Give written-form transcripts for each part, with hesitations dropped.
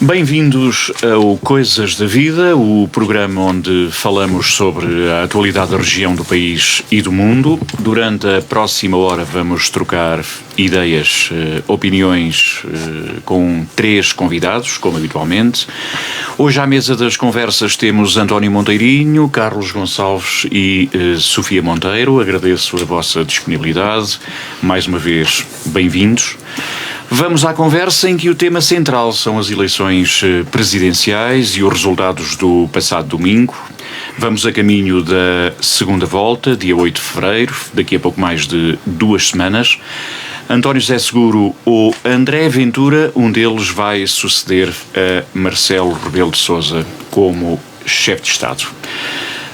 Bem-vindos ao Coisas da Vida, o programa onde falamos sobre a atualidade da região, do país e do mundo. Durante a próxima hora vamos trocar ideias, opiniões com 3 convidados, como habitualmente. Hoje à mesa das conversas temos António Monteirinho, Carlos Gonçalves e Sofia Monteiro. Agradeço a vossa disponibilidade. Mais uma vez, bem-vindos. Vamos à conversa em que o tema central são as eleições presidenciais e os resultados do passado domingo. Vamos a caminho da segunda volta, dia 8 de fevereiro, daqui a pouco mais de 2 semanas. António José Seguro ou André Ventura, um deles vai suceder a Marcelo Rebelo de Sousa como chefe de Estado.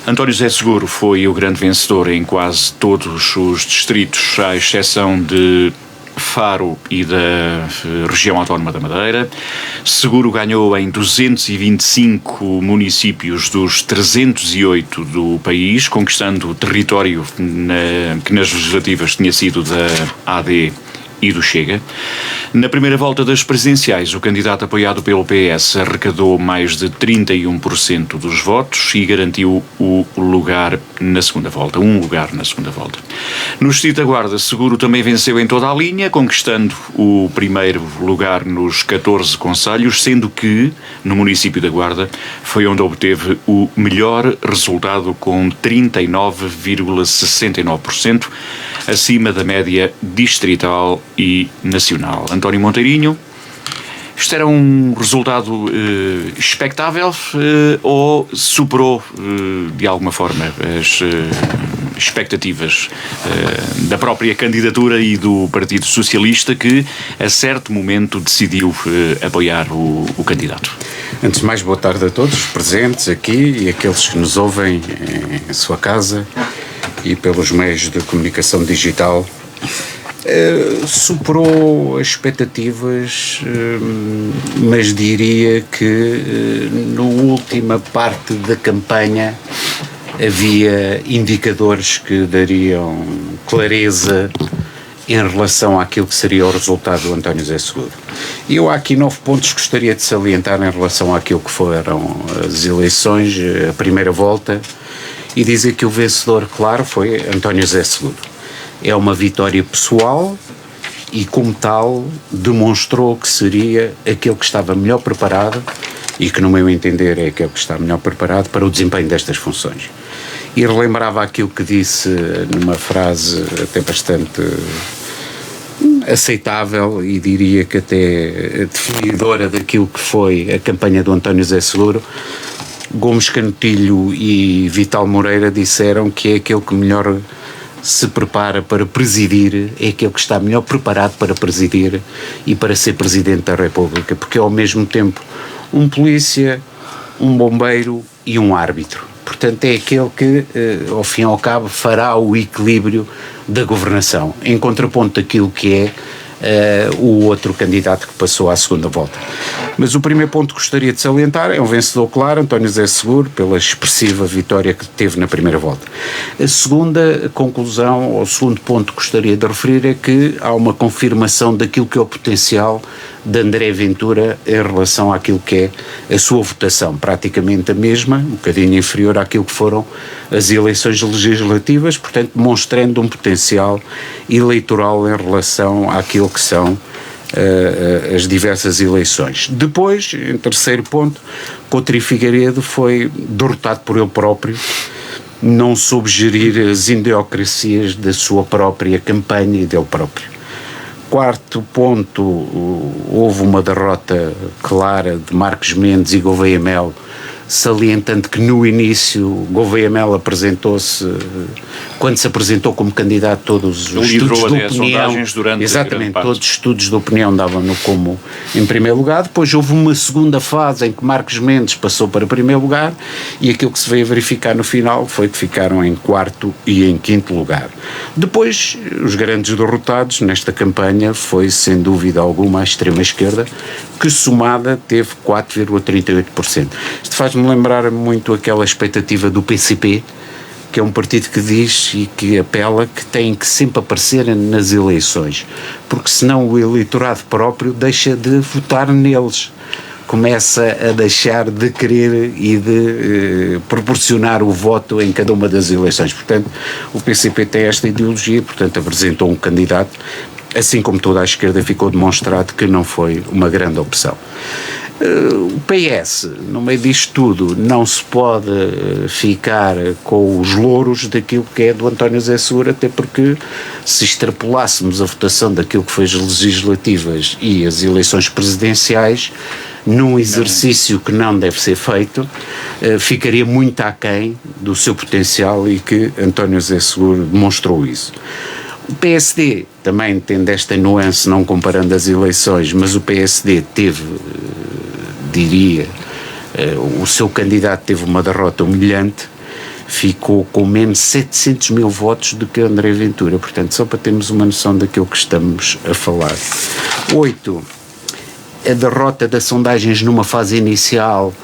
António José Seguro foi o grande vencedor em quase todos os distritos, à exceção de Faro e da região autónoma da Madeira. Seguro ganhou em 225 municípios dos 308 do país, conquistando o território que nas legislativas tinha sido da AD e do Chega. Na primeira volta das presidenciais, o candidato apoiado pelo PS arrecadou mais de 31% dos votos e garantiu o lugar na segunda volta, um lugar na segunda volta. No Distrito da Guarda, Seguro também venceu em toda a linha, conquistando o primeiro lugar nos 14 concelhos, sendo que, no município da Guarda, foi onde obteve o melhor resultado com 39,69%, acima da média distrital e nacional. António Monteirinho, isto era um resultado expectável ou superou de alguma forma as expectativas da própria candidatura e do Partido Socialista, que a certo momento decidiu apoiar o candidato? Antes de mais, boa tarde a todos os presentes aqui e aqueles que nos ouvem em sua casa e pelos meios de comunicação digital. Superou as expectativas, mas diria que na última parte da campanha havia indicadores que dariam clareza em relação àquilo que seria o resultado do António José Seguro. E eu há aqui 9 pontos que gostaria de salientar em relação àquilo que foram as eleições, a primeira volta, e dizer que o vencedor, claro, foi António José Seguro. É uma vitória pessoal e, como tal, demonstrou que seria aquele que estava melhor preparado e que, no meu entender, é aquele que está melhor preparado para o desempenho destas funções. E relembrava aquilo que disse numa frase até bastante aceitável e diria que até definidora daquilo que foi a campanha do António José Seguro. Gomes Canutilho e Vital Moreira disseram que é aquele que melhor se prepara para presidir, é aquele que está melhor preparado para presidir e para ser Presidente da República, porque é ao mesmo tempo um polícia, um bombeiro e um árbitro. Portanto, é aquele que, ao fim e ao cabo, fará o equilíbrio da governação, em contraponto daquilo que é o outro candidato que passou à segunda volta. Mas o primeiro ponto que gostaria de salientar é um vencedor claro, António José Seguro, pela expressiva vitória que teve na primeira volta. A segunda conclusão, ou o segundo ponto que gostaria de referir, é que há uma confirmação daquilo que é o potencial de André Ventura em relação àquilo que é a sua votação, praticamente a mesma, um bocadinho inferior àquilo que foram as eleições legislativas, portanto demonstrando um potencial eleitoral em relação àquilo que são as diversas eleições. Depois, em terceiro ponto, Coutinho Figueiredo foi derrotado por ele próprio, não soube gerir as idiosincrasias da sua própria campanha e dele próprio. Quarto ponto, houve uma derrota clara de Marcos Mendes e Gouveia Melo, salientando que no início Gouveia Melo apresentou-se, quando se apresentou como candidato, todos os estudos de opinião, exatamente, todos os estudos de opinião davam-no como em primeiro lugar. Depois houve uma segunda fase em que Marcos Mendes passou para primeiro lugar e aquilo que se veio a verificar no final foi que ficaram em quarto e em quinto lugar. Depois, os grandes derrotados nesta campanha foi, sem dúvida alguma, a extrema-esquerda, que somada teve 4,38%. Isto faz-me lembrar muito aquela expectativa do PCP, que é um partido que diz e que apela que tem que sempre aparecer nas eleições, porque senão o eleitorado próprio deixa de votar neles. começa a deixar de querer e de proporcionar o voto em cada uma das eleições. Portanto, o PCP tem esta ideologia, portanto apresentou um candidato, assim como toda a esquerda ficou demonstrado que não foi uma grande opção. O PS, no meio disto tudo, não se pode ficar com os louros daquilo que é do António José Seguro, até porque se extrapolássemos a votação daquilo que foi as legislativas e as eleições presidenciais, num exercício que não deve ser feito, ficaria muito aquém do seu potencial, e que António José Seguro demonstrou isso. O PSD também tem esta nuance, não comparando as eleições, mas o PSD teve, diria, o seu candidato teve uma derrota humilhante, ficou com menos 700 mil votos do que André Ventura. Portanto, só para termos uma noção daquilo que estamos a falar. 8. A derrota das sondagens numa fase inicial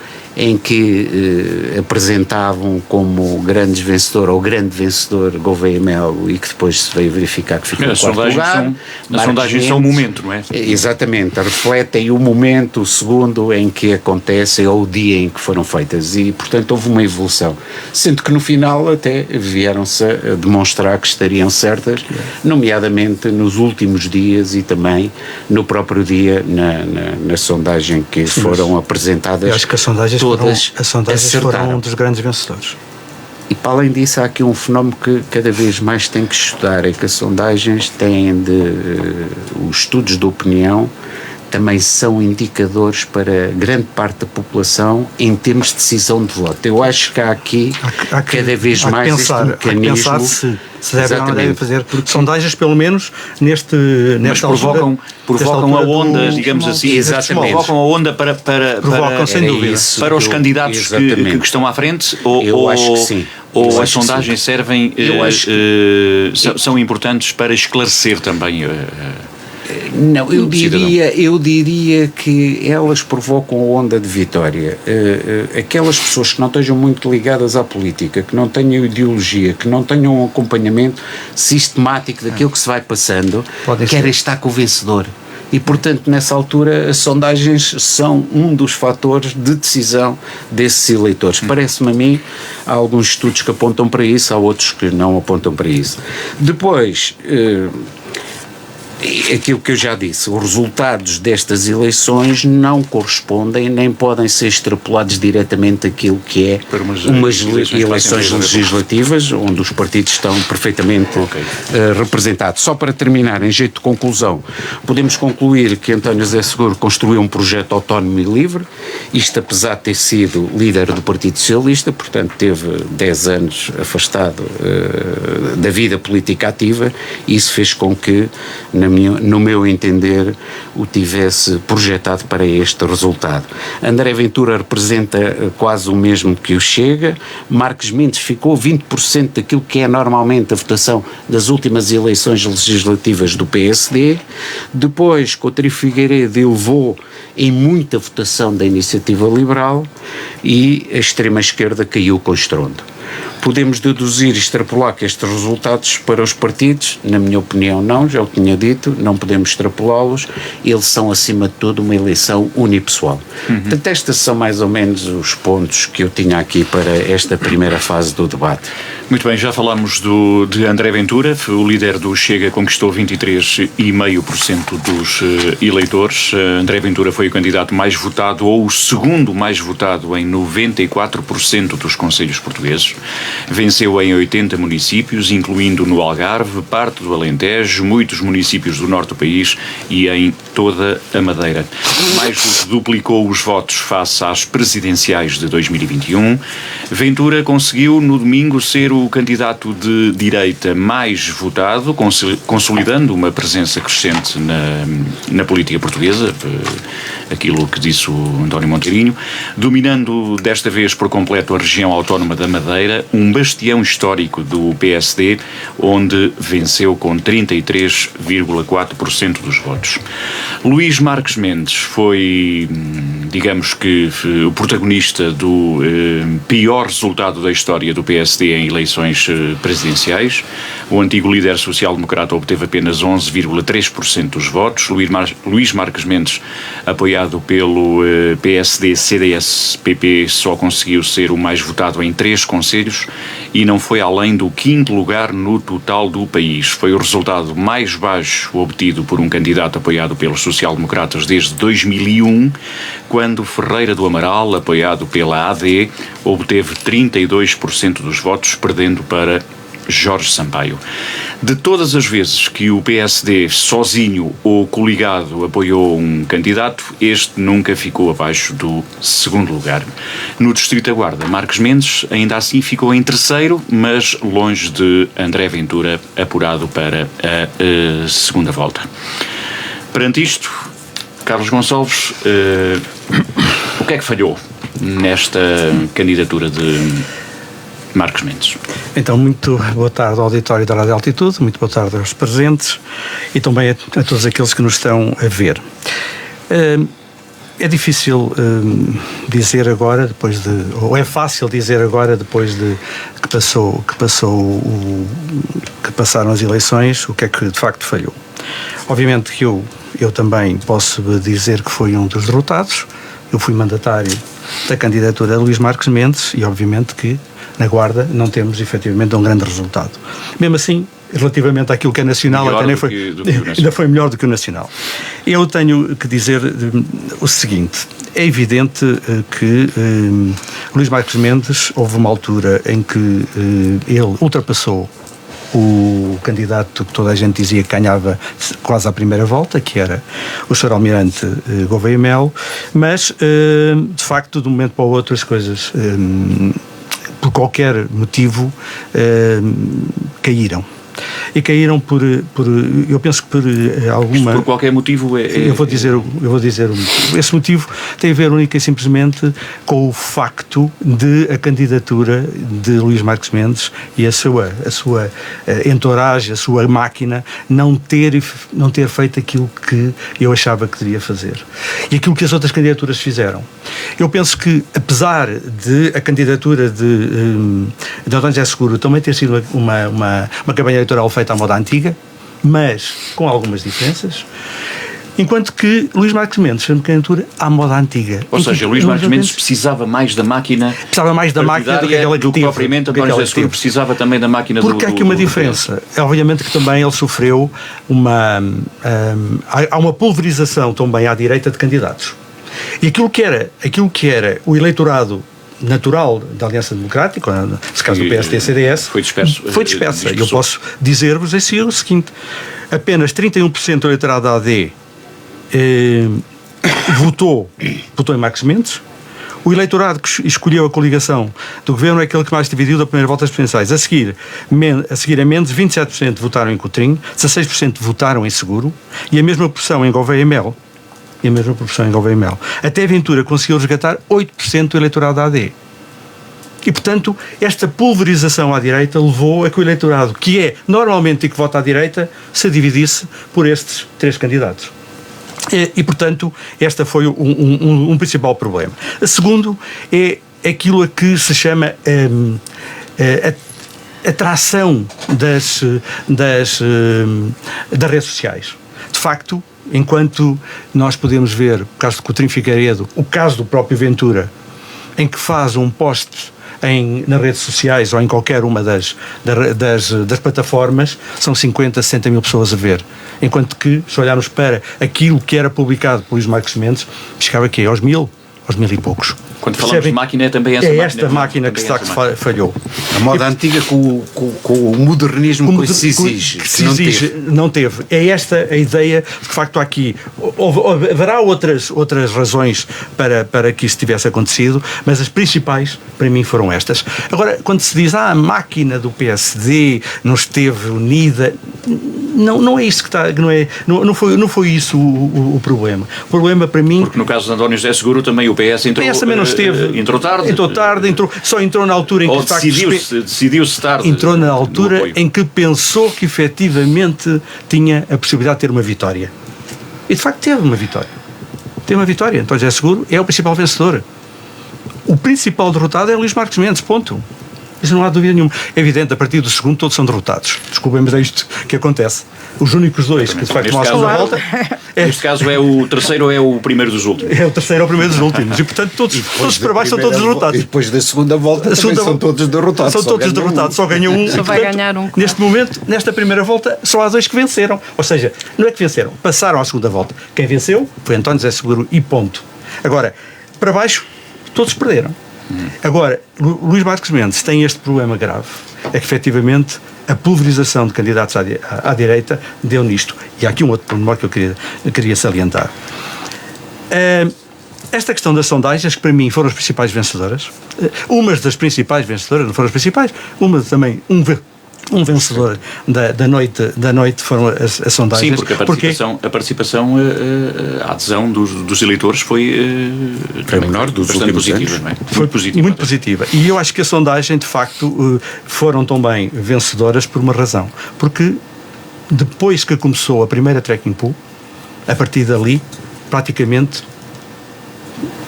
em que apresentavam como grandes vencedor ou grande vencedor Gouveia Melo, e que depois se veio verificar que ficou em quarto lugar. As sondagens são o momento, não é? Exatamente, refletem o momento, o segundo em que acontecem ou o dia em que foram feitas, e portanto houve uma evolução, sendo que no final até vieram-se a demonstrar que estariam certas, nomeadamente nos últimos dias e também no próprio dia na sondagem que foram apresentadas. Eu acho que as sondagens todas foram um dos grandes vencedores. E para além disso há aqui um fenómeno que cada vez mais tem que estudar, é que as sondagens têm os estudos de opinião também são indicadores para grande parte da população em termos de decisão de voto. Eu acho que há aqui cada vez mais pensar, este mecanismo. Há que pensar se devem ou não devem fazer sondagens, pelo menos nesta provocam a onda, digamos assim. Exatamente. Provocam a onda para sem dúvida. Para os candidatos que estão à frente, eu acho que sim. Ou as sondagens servem, são importantes para esclarecer também. Não, eu diria que elas provocam a onda de vitória. Aquelas pessoas que não estejam muito ligadas à política, que não tenham ideologia, que não tenham um acompanhamento sistemático daquilo que se vai passando, querem estar com o vencedor. E, portanto, nessa altura, as sondagens são um dos fatores de decisão desses eleitores. Parece-me a mim, há alguns estudos que apontam para isso, há outros que não apontam para isso. Depois, aquilo que eu já disse, os resultados destas eleições não correspondem nem podem ser extrapolados diretamente àquilo que é umas eleições legislativas, onde os partidos estão perfeitamente representados. Só para terminar, em jeito de conclusão, podemos concluir que António José Seguro construiu um projeto autónomo e livre, isto apesar de ter sido líder do Partido Socialista, portanto teve 10 anos afastado da vida política ativa, e isso fez com que, no meu entender, o tivesse projetado para este resultado. André Ventura representa quase o mesmo que o Chega. Marcos Mendes ficou 20% daquilo que é normalmente a votação das últimas eleições legislativas do PSD. Depois, Coutinho Figueiredo elevou em muita votação da Iniciativa Liberal, e a extrema-esquerda caiu com estrondo. Podemos deduzir e extrapolar que estes resultados para os partidos, na minha opinião não, já o tinha dito, não podemos extrapolá-los, eles são acima de tudo uma eleição unipessoal. Portanto, estes são mais ou menos os pontos que eu tinha aqui para esta primeira fase do debate. Muito bem, já falámos de André Ventura, o líder do Chega, conquistou 23,5% dos eleitores. André Ventura foi o candidato mais votado, ou o segundo mais votado, em 94% dos concelhos portugueses. Venceu em 80 municípios, incluindo no Algarve, parte do Alentejo, muitos municípios do norte do país e em toda a Madeira. Mais do que duplicou os votos face às presidenciais de 2021. Ventura conseguiu no domingo ser o candidato de direita mais votado, consolidando uma presença crescente na política portuguesa, aquilo que disse o António Monteirinho, dominando desta vez por completo a região autónoma da Madeira, um bastião histórico do PSD, onde venceu com 33,4% dos votos. Luís Marques Mendes foi, digamos que, o protagonista do pior resultado da história do PSD em eleições presidenciais. O antigo líder social-democrata obteve apenas 11,3% dos votos. Luís Marques Mendes, apoiado pelo PSD, CDS, PP, só conseguiu ser o mais votado em 3 concelhos e não foi além do 5º lugar no total do país. Foi o resultado mais baixo obtido por um candidato apoiado pelos social-democratas desde 2001, quando Ferreira do Amaral, apoiado pela AD, obteve 32% dos votos, perdendo para Jorge Sampaio. De todas as vezes que o PSD, sozinho ou coligado, apoiou um candidato, este nunca ficou abaixo do 2º lugar. No Distrito da Guarda, Marques Mendes ainda assim ficou em 3º, mas longe de André Ventura, apurado para a segunda volta. Perante isto, Carlos Gonçalves, o que é que falhou nesta candidatura de Marques Mendes? Então, muito boa tarde ao auditório da Rádio Altitude, muito boa tarde aos presentes e também a todos aqueles que nos estão a ver. É difícil dizer agora, ou é fácil dizer agora, depois de que passaram as eleições, o que é que de facto falhou. Obviamente que eu também posso dizer que fui um dos derrotados. Eu fui mandatário da candidatura de Luís Marques Mendes e obviamente que na Guarda não temos efetivamente um grande resultado. Mesmo assim, relativamente àquilo que é nacional, até nem foi, ainda foi melhor do que o nacional. Eu tenho que dizer o seguinte: é evidente que Luís Marques Mendes, houve uma altura em que ele ultrapassou o candidato que toda a gente dizia que ganhava quase à primeira volta, que era o Sr. Almirante Gouveia Melo, mas de facto, de um momento para o outro, as coisas por qualquer motivo caíram. E caíram eu penso que por alguma... Por qualquer motivo Eu vou dizer esse motivo tem a ver única e simplesmente com o facto de a candidatura de Luís Marques Mendes e a sua entourage, a sua máquina não ter feito aquilo que eu achava que deveria fazer. E aquilo que as outras candidaturas fizeram. Eu penso que, apesar de a candidatura de António José Seguro também ter sido uma campanha eleitoral feita à moda antiga, mas com algumas diferenças, enquanto que Luís Marques Mendes fez uma candidatura à moda antiga. Ou seja, Luís Marques Mendes precisava mais da máquina do que aquela que propriamente António José Seguro precisava também da máquina porque há aqui uma diferença. Obviamente que também ele sofreu há uma pulverização também à direita de candidatos. E aquilo que era o eleitorado natural da Aliança Democrática, nesse caso do PSD e CDS, foi dispersa. E eu posso dizer-vos assim o seguinte: apenas 31% do eleitorado da AD votou em Marques Mendes. O eleitorado que escolheu a coligação do governo é aquele que mais dividiu da primeira volta das presidenciais. A seguir a Mendes, 27% votaram em Coutrinho, 16% votaram em Seguro e a mesma proporção em Gouveia Melo. Até Ventura conseguiu resgatar 8% do eleitorado da AD. E, portanto, esta pulverização à direita levou a que o eleitorado, que é normalmente e que vota à direita, se dividisse por estes 3 candidatos. E portanto, este foi um principal problema. O segundo é aquilo a que se chama a atração das redes sociais. De facto, enquanto nós podemos ver o caso de Coutinho Figueiredo, o caso do próprio Ventura, em que faz um post nas redes sociais ou em qualquer uma das plataformas, são 50, 60 mil pessoas a ver. Enquanto que, se olharmos para aquilo que era publicado por Luís Marques Mendes, chegava aqui aos 1000 e poucos. Quando falamos de máquina, é também esta máquina que falhou. A moda antiga com o modernismo que se exige. Não teve. É esta a ideia, de que, de facto, aqui haverá outras razões para que isso tivesse acontecido, mas as principais, para mim, foram estas. Agora, quando se diz a máquina do PSD não esteve unida, não é isso que está, não foi isso o problema. O problema, para mim... Porque no caso de António José Seguro, também o PS entrou tarde. Só entrou na altura em que decidiu-se tarde. Entrou na altura em que pensou que efetivamente tinha a possibilidade de ter uma vitória. E de facto teve uma vitória. tem uma vitória. António José Seguro é o principal vencedor. O principal derrotado é Luís Marques Mendes, ponto. Isso não há dúvida nenhuma. É evidente, a partir do segundo todos são derrotados. Desculpem, mas é isto que acontece. Os únicos dois que de facto vão à segunda volta... Neste caso é o terceiro ou é o primeiro dos últimos? É o terceiro ou o primeiro dos últimos. E portanto todos para baixo são todos derrotados. E depois da segunda volta são todos derrotados. São todos derrotados, só ganha um. Só vai ganhar um. Neste momento, nesta primeira volta, só há 2 que venceram. Ou seja, não é que venceram, passaram à segunda volta. Quem venceu foi António José Seguro e ponto. Agora, para baixo, todos perderam. Agora, Luís Marques Mendes tem este problema grave, é que efetivamente a pulverização de candidatos à direita deu nisto. E há aqui um outro pormenor que eu queria salientar. Esta questão das sondagens, que para mim foram as principais vencedoras, umas das principais vencedoras, não foram as principais, uma também, um vencedor da noite foram as sondagens. Sim, porque a participação, a adesão dos eleitores foi menor dos bastante positiva, anos. não é? Foi muito positiva. E eu acho que a sondagem, de facto, foram também vencedoras por uma razão. Porque depois que começou a primeira trekking pool, a partir dali, praticamente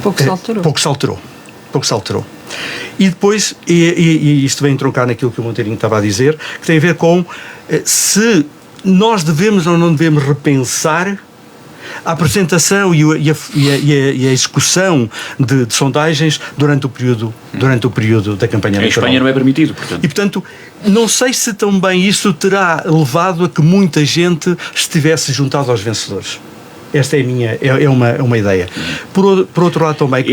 Pouco se alterou. E depois, e isto vem entroncar naquilo que o Monteirinho estava a dizer, que tem a ver com se nós devemos ou não devemos repensar a apresentação e a execução de sondagens durante o período da campanha eleitoral. Em Espanha não é permitido, portanto. E, portanto, não sei se também isso terá levado a que muita gente estivesse juntada aos vencedores. Esta é uma ideia. Por outro lado também...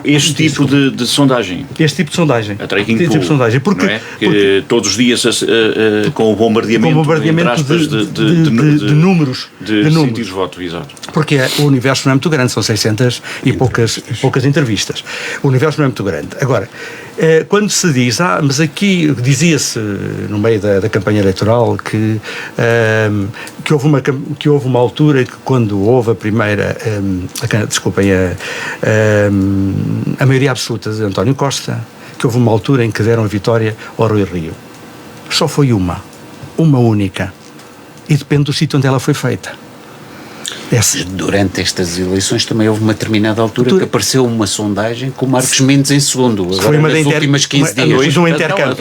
Este tipo de sondagem. Este tipo de sondagem. A trekking pool, tipo de sondagem. Porque todos os dias com o bombardeamento de números. De sentidos de voto, exato. Porque o universo não é muito grande, são 600 e poucas entrevistas. O universo não é muito grande. Agora, quando se diz, mas aqui dizia-se no meio da campanha eleitoral que houve uma altura que quando houve a primeira, a maioria absoluta de António Costa, que houve uma altura em que deram a vitória ao Rui Rio. Só foi uma única. E depende do sítio onde ela foi feita. Durante estas eleições também houve uma determinada altura que apareceu uma sondagem com Marques Mendes em segundo. Agora, foi uma nas últimas 15 dias. De um intercâmbio.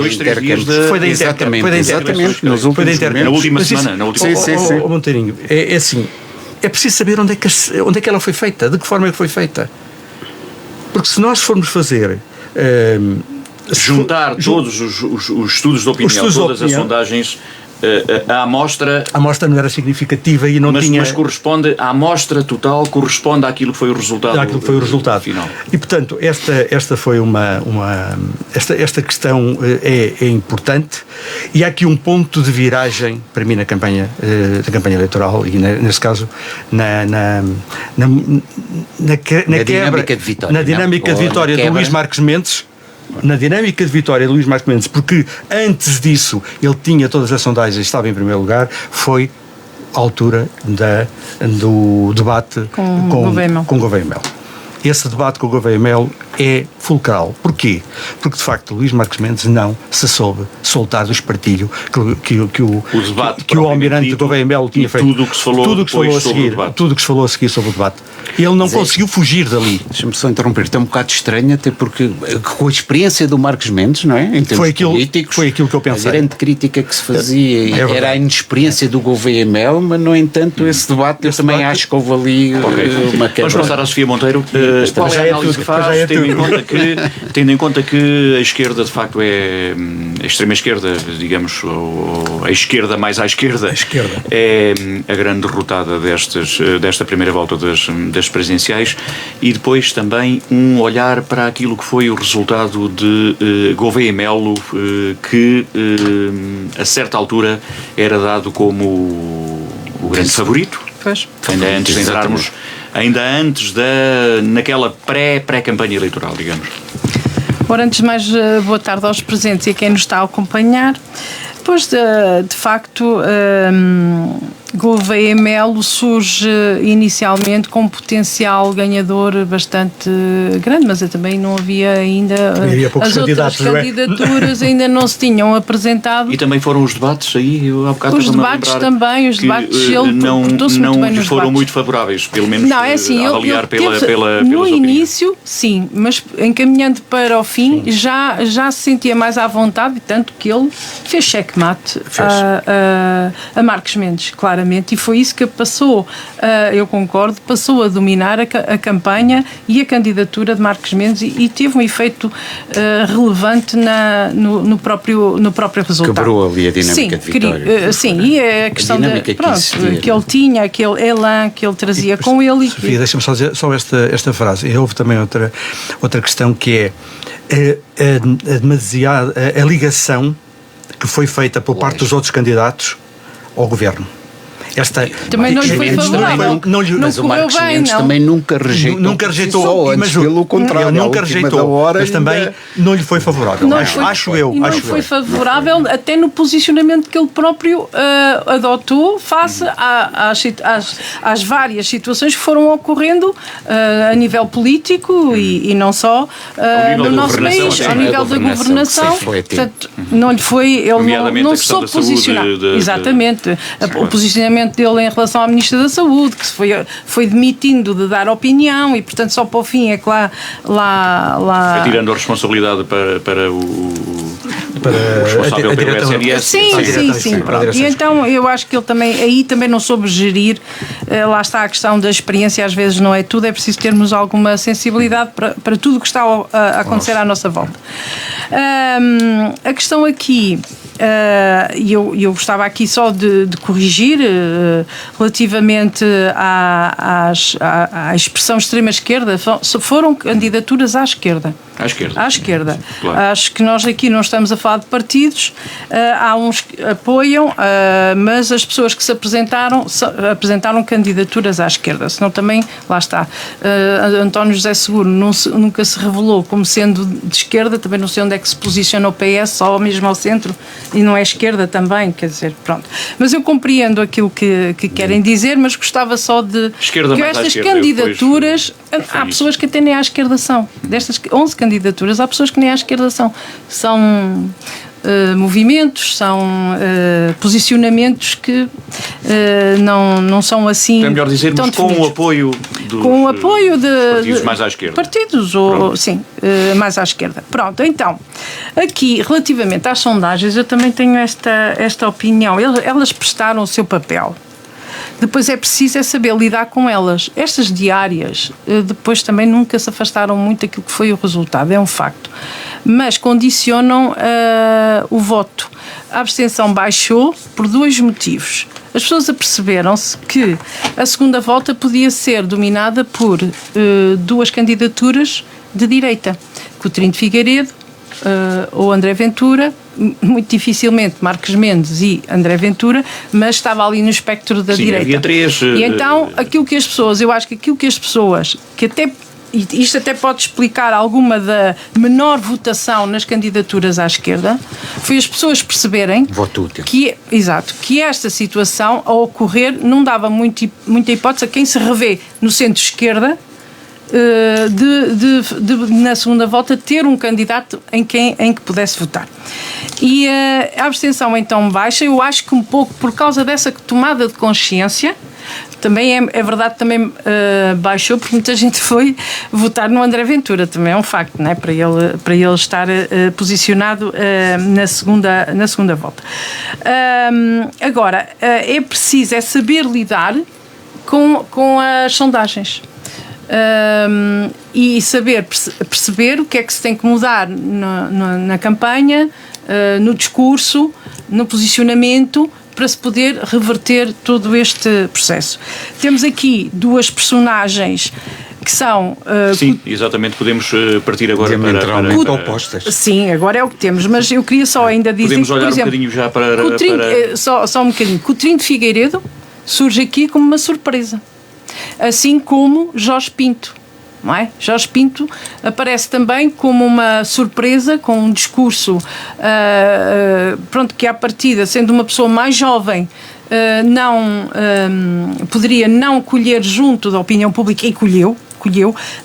Foi da Intercâmbio. Exatamente. Na última semana. Sim. Monteirinho, é assim, é preciso saber onde é que ela foi feita, de que forma é que foi feita. Porque se nós formos fazer... juntar todos os estudos de opinião, todas as sondagens... A amostra não era significativa e não tinha... Mas corresponde, a amostra total corresponde àquilo que foi o resultado. Final. E, portanto, esta foi esta questão é importante e há aqui um ponto de viragem para mim na campanha eleitoral e, nesse caso, na dinâmica de vitória. Na dinâmica de vitória de Luís Marques Mendes. Na dinâmica de vitória de Luís Marques Mendes, porque antes disso ele tinha todas as sondagens e estava em primeiro lugar, foi a altura do debate com Gouveia Melo. Esse debate com o Gouveia Melo é fulcral. Porquê? Porque, de facto, Luís Marques Mendes não se soube soltar do espartilho que o almirante Gouveia Melo tinha feito. Tudo o que se falou a seguir sobre o debate. Ele não conseguiu fugir dali. Deixa-me só interromper. É um bocado estranho, até porque com a experiência do Marques Mendes, não é? Em termos políticos, foi aquilo que eu pensei. A grande crítica que se fazia era a inexperiência do Gouveia Melo, mas, no entanto, esse debate eu também acho que houve ali uma quebra. Vamos passar à Sofia Monteiro. Qual é a análise que faz, tendo em conta que a esquerda, de facto, é a extrema-esquerda, digamos, ou a esquerda mais à esquerda, é a grande derrotada desta primeira volta das presidenciais, e depois também um olhar para aquilo que foi o resultado de Gouveia Melo, que a certa altura era dado como o grande favorito. Pois. Ainda antes naquela pré-campanha eleitoral, digamos. Ora, antes de mais, boa tarde aos presentes e a quem nos está a acompanhar. Pois, de facto, Gouveia Melo surge inicialmente com um potencial ganhador bastante grande, mas também não havia ainda as outras candidaturas ainda não se tinham apresentado. E também foram os debates aí, há bocado os debates também, os debates ele não foram muito favoráveis, pelo menos não, é assim, avaliar pelas no início, sim, mas encaminhando para o fim, já se sentia mais à vontade, tanto que ele fez checkmate a Marques Mendes, claramente, e foi isso que passou, eu concordo, passou a dominar a campanha e a candidatura de Marques Mendes e teve um efeito relevante no próprio resultado. Quebrou ali a dinâmica de vitória. Sim, e é a questão que ele tinha, aquele elan que ele trazia com ele. Sofia, deixa-me só dizer esta frase. E houve também outra questão que é a ligação que foi feita por parte dos outros candidatos ao governo. Também não lhe foi favorável. Mas o Marques Mendes também nunca rejeitou. Mas pelo contrário, nunca rejeitou, mas também não lhe foi favorável. Acho eu. Não lhe foi favorável até no posicionamento que ele próprio adotou face às várias situações que foram ocorrendo a nível político e não só no nosso país, ao nível da governação. Portanto, não lhe foi, ele não se soube posicionar. Exatamente. O posicionamento dele em relação à Ministra da Saúde, que foi demitindo de dar opinião e, portanto, só para o fim é que lá... Tirando a responsabilidade para o responsável pelo SNS. Sim. E então eu acho que ele também não soube gerir, lá está a questão da experiência, às vezes não é tudo, é preciso termos alguma sensibilidade para tudo o que está a acontecer à nossa volta. A questão aqui, e eu gostava aqui só de corrigir relativamente à expressão extrema-esquerda, foram candidaturas à esquerda. À esquerda. Claro. Acho que nós aqui não estamos a falar de partidos, há uns que apoiam, mas as pessoas que se apresentaram candidaturas à esquerda, senão também, lá está, António José Seguro nunca se revelou como sendo de esquerda, também não sei onde é que se posiciona o PS, só mesmo ao centro, e não é esquerda também, quer dizer, pronto. Mas eu compreendo aquilo que querem dizer, mas gostava só de... Esquerda, que estas candidaturas, há pessoas que até nem à esquerda são. Destas 11 candidaturas, há pessoas que nem à esquerda são. São movimentos, são posicionamentos que não são assim... É melhor dizermos com o apoio dos partidos mais à esquerda. Partidos, mais à esquerda. Pronto, então, aqui, relativamente às sondagens, eu também tenho esta opinião. Elas prestaram o seu papel. Depois é preciso saber lidar com elas. Estas diárias, depois também nunca se afastaram muito daquilo que foi o resultado, é um facto. Mas condicionam o voto. A abstenção baixou por 2 motivos. As pessoas aperceberam-se que a segunda volta podia ser dominada por 2 candidaturas de direita. Coutinho de Figueiredo ou André Ventura, muito dificilmente Marques Mendes e André Ventura, mas estava ali no espectro da direita. Havia 3. E então, eu acho que aquilo que as pessoas, que até, isto até pode explicar alguma da menor votação nas candidaturas à esquerda, foi as pessoas perceberem que esta situação, ao ocorrer, não dava muita hipótese a quem se revê no centro-esquerda na segunda volta ter um candidato em que pudesse votar. E a abstenção então baixa, eu acho que um pouco por causa dessa tomada de consciência, também é verdade, também baixou porque muita gente foi votar no André Ventura, também é um facto, não é? Para ele estar posicionado na segunda volta. Agora, é preciso saber lidar com as sondagens. E saber perceber o que é que se tem que mudar na campanha, no discurso, no posicionamento, para se poder reverter todo este processo. Temos aqui 2 personagens que são... Sim, exatamente, podemos partir agora para opostas. Sim, agora é o que temos, mas eu queria só ainda dizer... Podemos olhar por exemplo, um bocadinho já para... Só um bocadinho. Coutinho de Figueiredo surge aqui como uma surpresa. Assim como Jorge Pinto, não é? Jorge Pinto aparece também como uma surpresa, com um discurso, que à partida, sendo uma pessoa mais jovem, poderia não colher junto da opinião pública, e colheu,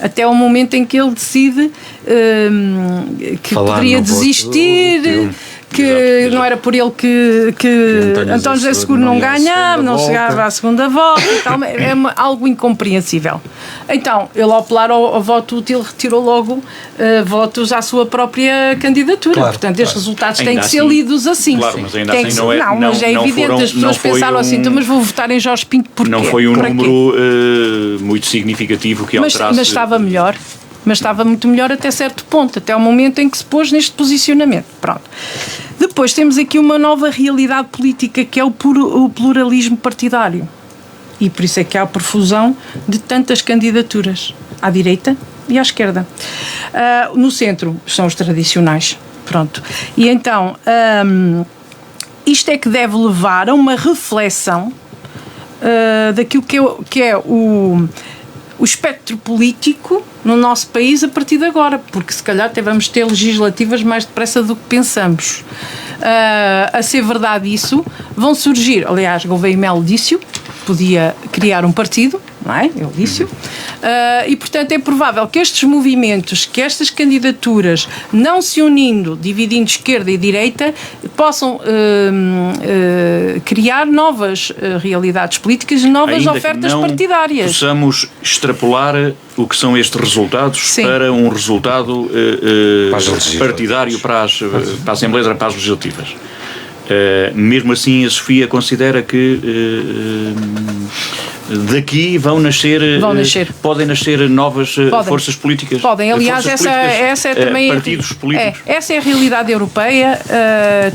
até o momento em que ele decide que poderia desistir, que não era por ele que António José Seguro não ganhava, não chegava à segunda volta e tal. É algo incompreensível. Então, ele, ao apelar ao voto útil, retirou logo votos à sua própria candidatura. Claro, portanto, estes resultados têm que ser lidos assim. Claro, mas ainda assim não é. Mas é evidente, as pessoas pensaram assim, então, mas vou votar em Jorge Pinto porquê? Não foi um número muito significativo que alterasse. Mas estava melhor. Mas estava muito melhor até certo ponto, até o momento em que se pôs neste posicionamento. Pronto. Depois temos aqui uma nova realidade política, que é o pluralismo partidário. E por isso é que há a profusão de tantas candidaturas, à direita e à esquerda. No centro são os tradicionais. Pronto. E então, isto é que deve levar a uma reflexão daquilo que é o espectro político no nosso país a partir de agora, porque se calhar até vamos ter legislativas mais depressa do que pensamos. A ser verdade isso, vão surgir, aliás, Gouveia e Melo disse-o, podia criar um partido, não é? Ele disse-o. E, portanto, é provável que estes movimentos, que estas candidaturas, não se unindo, dividindo esquerda e direita, possam criar novas realidades políticas e novas ainda ofertas que não partidárias. Possamos extrapolar o que são estes resultados Sim. para um resultado partidário para as Assembleias, para as legislativas. Mesmo assim, a Sofia considera que daqui podem nascer novas forças políticas. Podem, aliás, essa é também partidos políticos. Essa é a realidade europeia,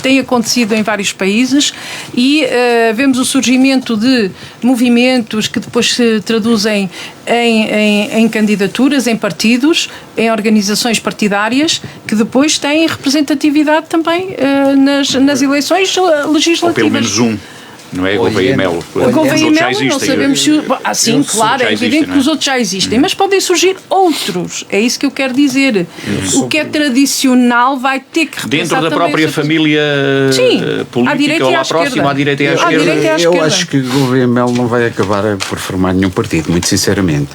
tem acontecido em vários países e vemos o surgimento de movimentos que depois se traduzem em candidaturas, em partidos, em organizações partidárias, que depois têm representatividade também nas eleições legislativas. Ou pelo menos um. Não é Gouveia e Melo. Gouveia e Melo, não sabemos se... Sim, claro, é evidente que os outros já existem, mas podem surgir outros. É isso que eu quero dizer. O que é tradicional vai ter que dentro repensar da própria família política, ou lá próxima, à direita e à esquerda. Eu acho que Gouveia e Melo não vai acabar por formar nenhum partido, muito sinceramente.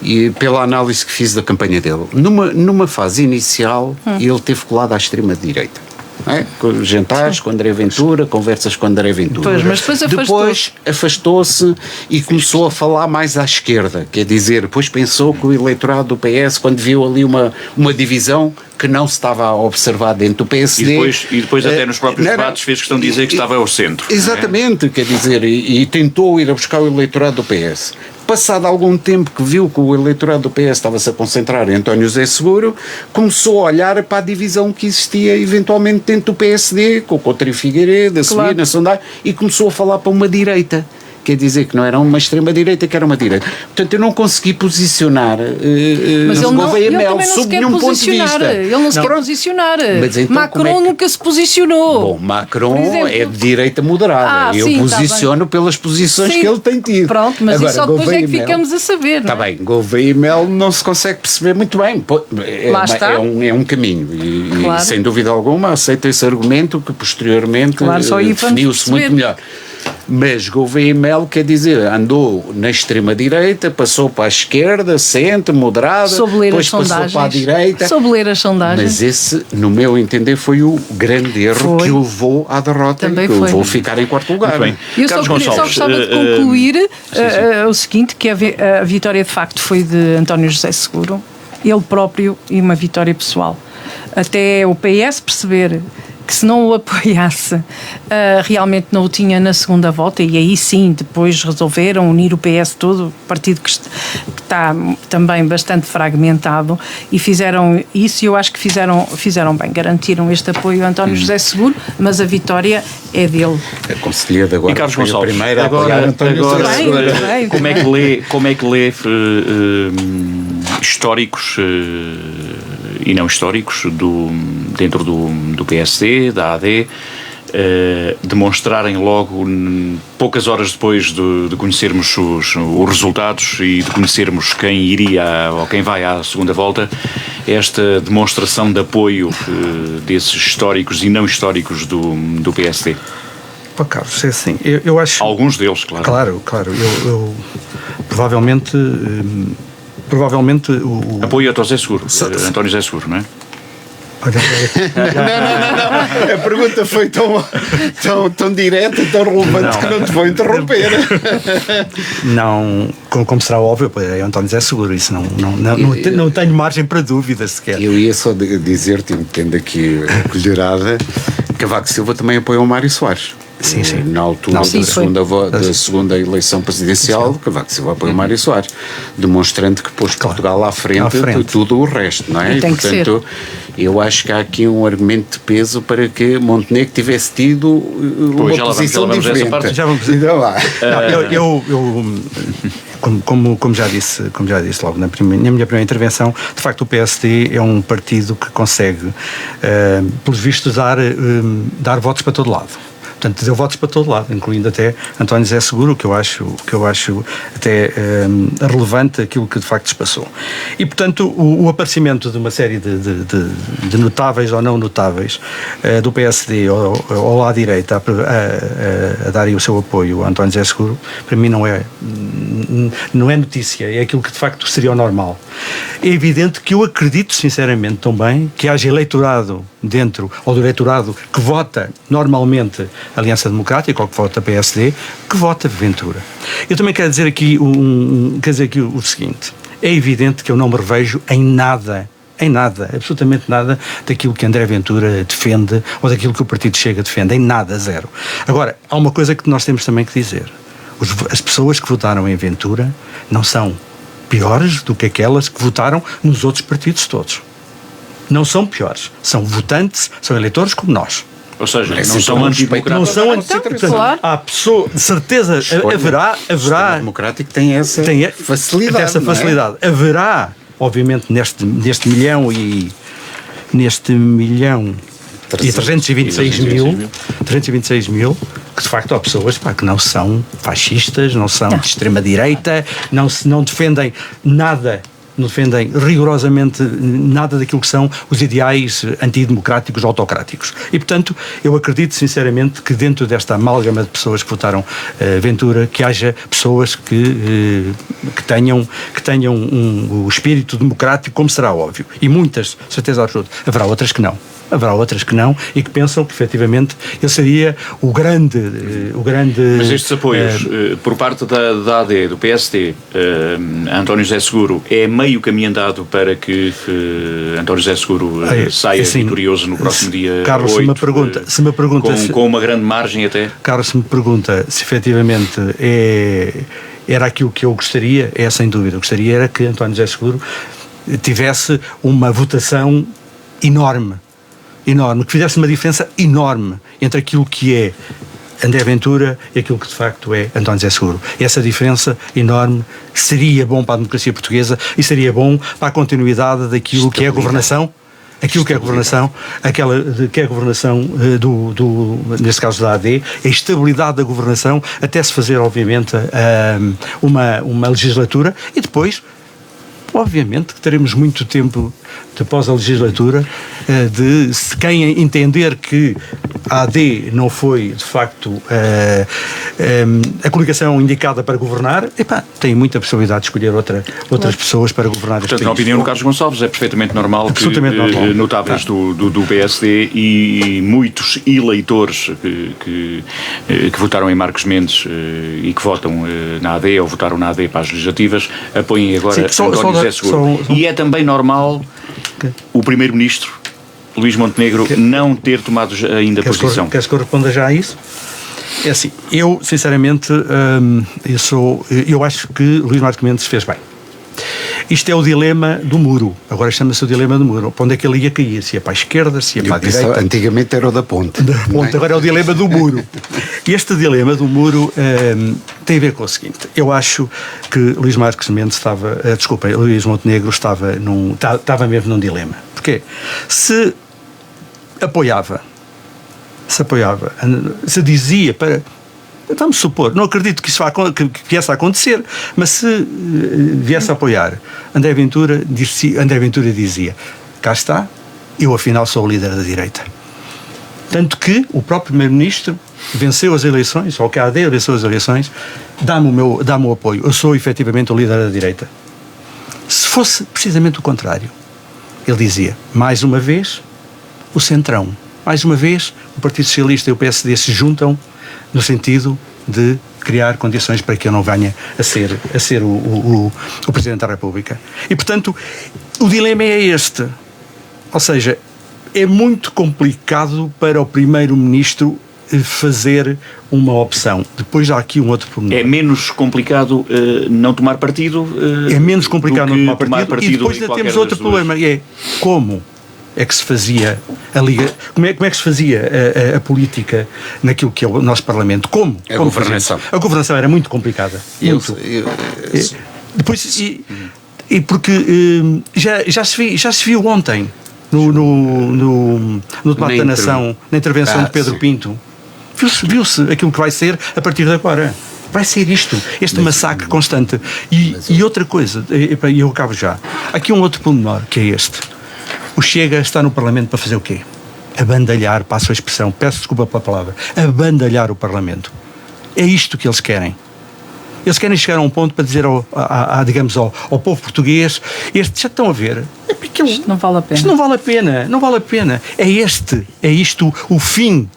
E pela análise que fiz da campanha dele, numa fase inicial, ele teve colado à extrema-direita. É? Com jantares com André Ventura, conversas com André Ventura. Pois, mas depois afastou-se e começou a falar mais à esquerda, quer dizer, depois pensou que o eleitorado do PS, quando viu ali uma divisão que não se estava a observar dentro do PSD... E depois até nos próprios debates fez questão de dizer que estava ao centro. Exatamente, quer dizer, e tentou ir a buscar o eleitorado do PS. Passado algum tempo que viu que o eleitorado do PS estava-se a concentrar em António José Seguro, começou a olhar para a divisão que existia eventualmente dentro do PSD, com o Coutinho Figueiredo, a subir na sondagem, e começou a falar para uma direita. Quer dizer que não era uma extrema-direita, que era uma direita. Portanto, eu não consegui posicionar Gouveia e Melo sob nenhum ponto de vista. Ele não se quer posicionar. Mas então, Macron nunca se posicionou. Bom, Macron é de direita moderada. Eu posiciono pelas posições que ele tem tido. Pronto, mas agora, isso só depois é que ficamos a saber. Está bem, Gouveia e Melo não se consegue perceber muito bem. É um caminho. E sem dúvida alguma aceito esse argumento que posteriormente definiu-se muito melhor. Mas Gouveia e Melo, quer dizer, andou na extrema-direita, passou para a esquerda, centro, moderada, depois passou para a direita. Soube ler as sondagens. Mas esse, no meu entender, foi o grande erro que o levou à derrota e que o levou a ficar em quarto lugar. Bem. Eu só gostava de concluir o seguinte, que a vitória de facto foi de António José Seguro, ele próprio, e uma vitória pessoal. Até o PS perceber que se não o apoiasse, realmente não o tinha na segunda volta, e aí sim, depois resolveram unir o PS todo, o partido que está também bastante fragmentado, e fizeram isso, e eu acho que fizeram bem, garantiram este apoio a António José Seguro, mas a vitória é dele. A conselheira agora e Carlos Gonçalves, primeira agora António José Seguro. Como é que lê históricos e não históricos dentro do PSD, da AD, demonstrarem logo, poucas horas depois de conhecermos os resultados e de conhecermos quem iria ou quem vai à segunda volta, esta demonstração de apoio desses históricos e não históricos do PSD? Carlos, é assim, eu acho... Alguns deles, claro. Claro, eu provavelmente o... Apoio a José Seguro, António José Seguro, não é? Não. A pergunta foi tão direta e tão relevante que não te vou interromper. Não, como será óbvio, é António José Seguro, isso não tenho margem para dúvida sequer. Eu ia só dizer-te, tendo aqui a colherada, que Cavaco Silva também apoiou o Mário Soares. Sim. Na altura da segunda eleição presidencial, Cavaco Silva apoiou Mário Soares, demonstrando que pôs Portugal à frente de tudo o resto, não é? E portanto, eu acho que há aqui um argumento de peso para que Montenegro tivesse tido uma posição diferente. Já vamos então lá. Como já disse logo na minha primeira intervenção, de facto o PSD é um partido que consegue, pelos vistos, dar votos para todo lado. Portanto, deu votos para todo lado, incluindo até António José Seguro, que eu acho até relevante aquilo que de facto se passou. E, portanto, o aparecimento de uma série de notáveis ou não notáveis do PSD ou à direita a darem o seu apoio a António José Seguro, para mim não é notícia, é aquilo que de facto seria o normal. É evidente que eu acredito sinceramente também que haja eleitorado dentro, ou do eleitorado que vota normalmente Aliança Democrática ou que vota PSD, que vota Ventura. Eu também quero dizer aqui o seguinte: é evidente que eu não me revejo em nada, absolutamente nada daquilo que André Ventura defende ou daquilo que o Partido Chega defende, em nada, zero. Agora, há uma coisa que nós temos também que dizer: as pessoas que votaram em Ventura não são piores do que aquelas que votaram nos outros partidos todos. Não são piores, são votantes, são eleitores como nós. Ou seja, não são antidemocráticos. Não são antidemocráticos. Claro. Há pessoa, de certeza, haverá. O democrático tem essa facilidade. Essa facilidade. Haverá, obviamente, neste milhão e 326 mil, que de facto há pessoas que não são fascistas, não são de extrema-direita, não defendem nada. Não defendem rigorosamente nada daquilo que são os ideais antidemocráticos autocráticos. E, portanto, eu acredito sinceramente que dentro desta amálgama de pessoas que votaram Ventura, que haja pessoas que tenham o espírito democrático, como será óbvio. E muitas, certeza absoluta. Haverá outras que não e que pensam que efetivamente ele seria o grande... Mas estes apoios por parte da AD, do PSD, António José Seguro, é meio caminho andado para que António José Seguro saia vitorioso no próximo dia Carlos, 8, se me pergunta com uma grande margem até? Carlos, se me pergunta se efetivamente era aquilo que eu gostaria, é sem dúvida. Eu gostaria era que António José Seguro tivesse uma votação enorme, que fizesse uma diferença enorme entre aquilo que é André Ventura e aquilo que de facto é António José Seguro. E essa diferença enorme seria bom para a democracia portuguesa e seria bom para a continuidade daquilo que é a governação, neste caso da AD, a estabilidade da governação, até se fazer obviamente uma legislatura e depois, obviamente, que teremos muito tempo após a legislatura de se quem entender que a AD não foi de facto a coligação indicada para governar, tem muita possibilidade de escolher outras pessoas para governar. Portanto, na opinião do Carlos Gonçalves, é perfeitamente normal que notáveis do PSD e muitos eleitores que votaram em Marcos Mendes e que votam na AD ou votaram na AD para as legislativas apoiem agora António José Seguro. E é também normal o Primeiro-Ministro Luís Montenegro não ter tomado ainda posição. Queres que eu responda já a isso? É assim, eu sinceramente eu acho que Luís Marques Mendes fez bem. Isto é o dilema do muro. Agora chama-se o dilema do muro. Para onde é que ele ia cair? Se ia para a esquerda, se ia para a direita? Antigamente era o da ponte. Agora é o dilema do muro. E este dilema do muro tem a ver com o seguinte. Eu acho que Luís Marques Mendes Luís Montenegro estava mesmo num dilema. Porquê? Se apoiava, se dizia para... Vamos supor, não acredito que isso viesse a acontecer, mas se viesse a apoiar André Ventura dizia: cá está, eu afinal sou o líder da direita. Tanto que o próprio Primeiro-Ministro venceu as eleições, ou que a AD venceu as eleições, dá-me o apoio. Eu sou efetivamente o líder da direita. Se fosse precisamente o contrário, ele dizia, mais uma vez, o Centrão, mais uma vez, o Partido Socialista e o PSD se juntam no sentido de criar condições para que eu não venha a ser o Presidente da República. E, portanto, o dilema é este. Ou seja, é muito complicado para o Primeiro-Ministro fazer uma opção. Depois há aqui um outro problema. É menos complicado não tomar partido? É menos complicado não tomar partido. E depois ainda temos outro problema, é como é que se fazia a liga, como é que se fazia a política naquilo que é o nosso Parlamento? Como governação. A governação era muito complicada. Depois, e porque já se viu ontem no debate da Nação, na intervenção de Pedro Pinto, viu-se aquilo que vai ser a partir de agora. Vai ser este massacre constante. E outra coisa, e eu acabo já. Aqui um outro pormenor, que é este. O Chega está no Parlamento para fazer o quê? Abandalhar, passo a expressão, peço desculpa pela palavra, abandalhar o Parlamento. É isto que eles querem. Eles querem chegar a um ponto para dizer digamos, ao povo português, já estão a ver, isto não vale a pena. Isto não vale a pena. É isto o fim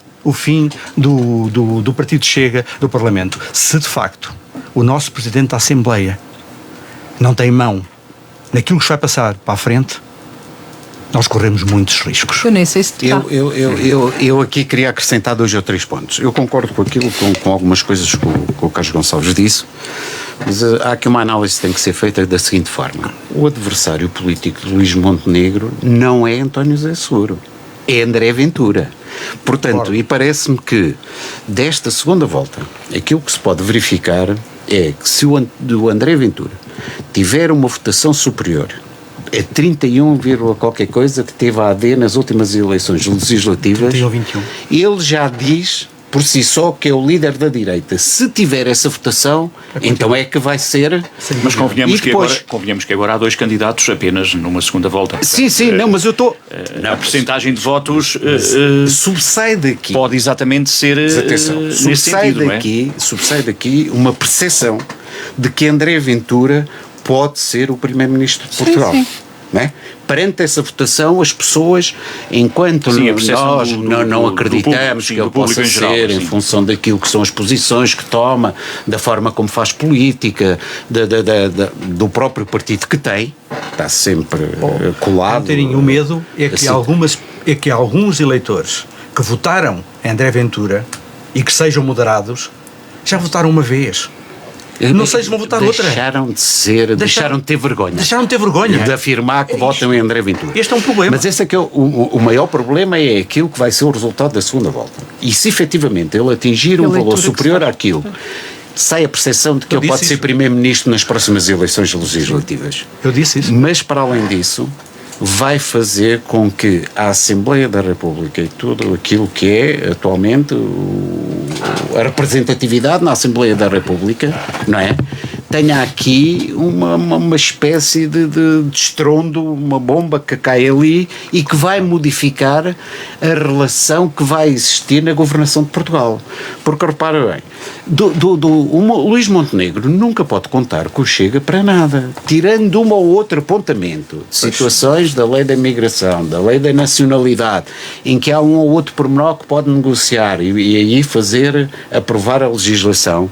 do Partido Chega do Parlamento. Se de facto o nosso Presidente da Assembleia não tem mão naquilo que se vai passar para a frente, nós corremos muitos riscos. Eu nem sei se está. Eu aqui queria acrescentar 2 ou 3 pontos. Eu concordo com aquilo, com algumas coisas que o Carlos Gonçalves disse, mas há aqui uma análise que tem que ser feita da seguinte forma. O adversário político de Luís Montenegro não é António José Seguro, é André Ventura. Portanto, e parece-me que desta segunda volta, aquilo que se pode verificar é que se o André Ventura tiver uma votação superior a 31, qualquer coisa que teve a AD nas últimas eleições legislativas, 31, 21. Ele já diz por si só que é o líder da direita. Se tiver essa votação, então é que vai ser. Mas convenhamos que agora há 2 candidatos apenas numa segunda volta. Sim, não, mas eu estou. A percentagem de votos subsai daqui. Pode exatamente ser nesse sentido, não é? Subsai daqui uma percepção de que André Ventura pode ser o Primeiro-Ministro de Portugal. Sim. Não é? Perante essa votação, as pessoas, enquanto nós não acreditamos que ele possa ser, em função daquilo que são as posições que toma, da forma como faz política, do próprio partido que tem, está sempre colado. Não terem o medo é que alguns eleitores que votaram em André Ventura e que sejam moderados, já votaram uma vez. Não sei se vão votar outra. Deixaram de ter vergonha. Deixaram de ter vergonha. De afirmar que votam em André Ventura. Este é um problema. Mas esse é que é o maior problema, é aquilo que vai ser o resultado da segunda volta. E se efetivamente ele atingir um valor superior àquilo, sai a percepção de que ele pode ser Primeiro-Ministro nas próximas eleições legislativas. Eu disse isso. Mas para além disso, vai fazer com que a Assembleia da República e tudo aquilo que é atualmente a representatividade na Assembleia da República, não é? Tenha aqui uma espécie de estrondo, uma bomba que cai ali e que vai modificar a relação que vai existir na governação de Portugal. Porque, repara bem, o Luís Montenegro nunca pode contar com o Chega para nada, tirando um ou outro apontamento de situações da lei da imigração, da lei da nacionalidade, em que há um ou outro pormenor que pode negociar e aí aprovar a legislação.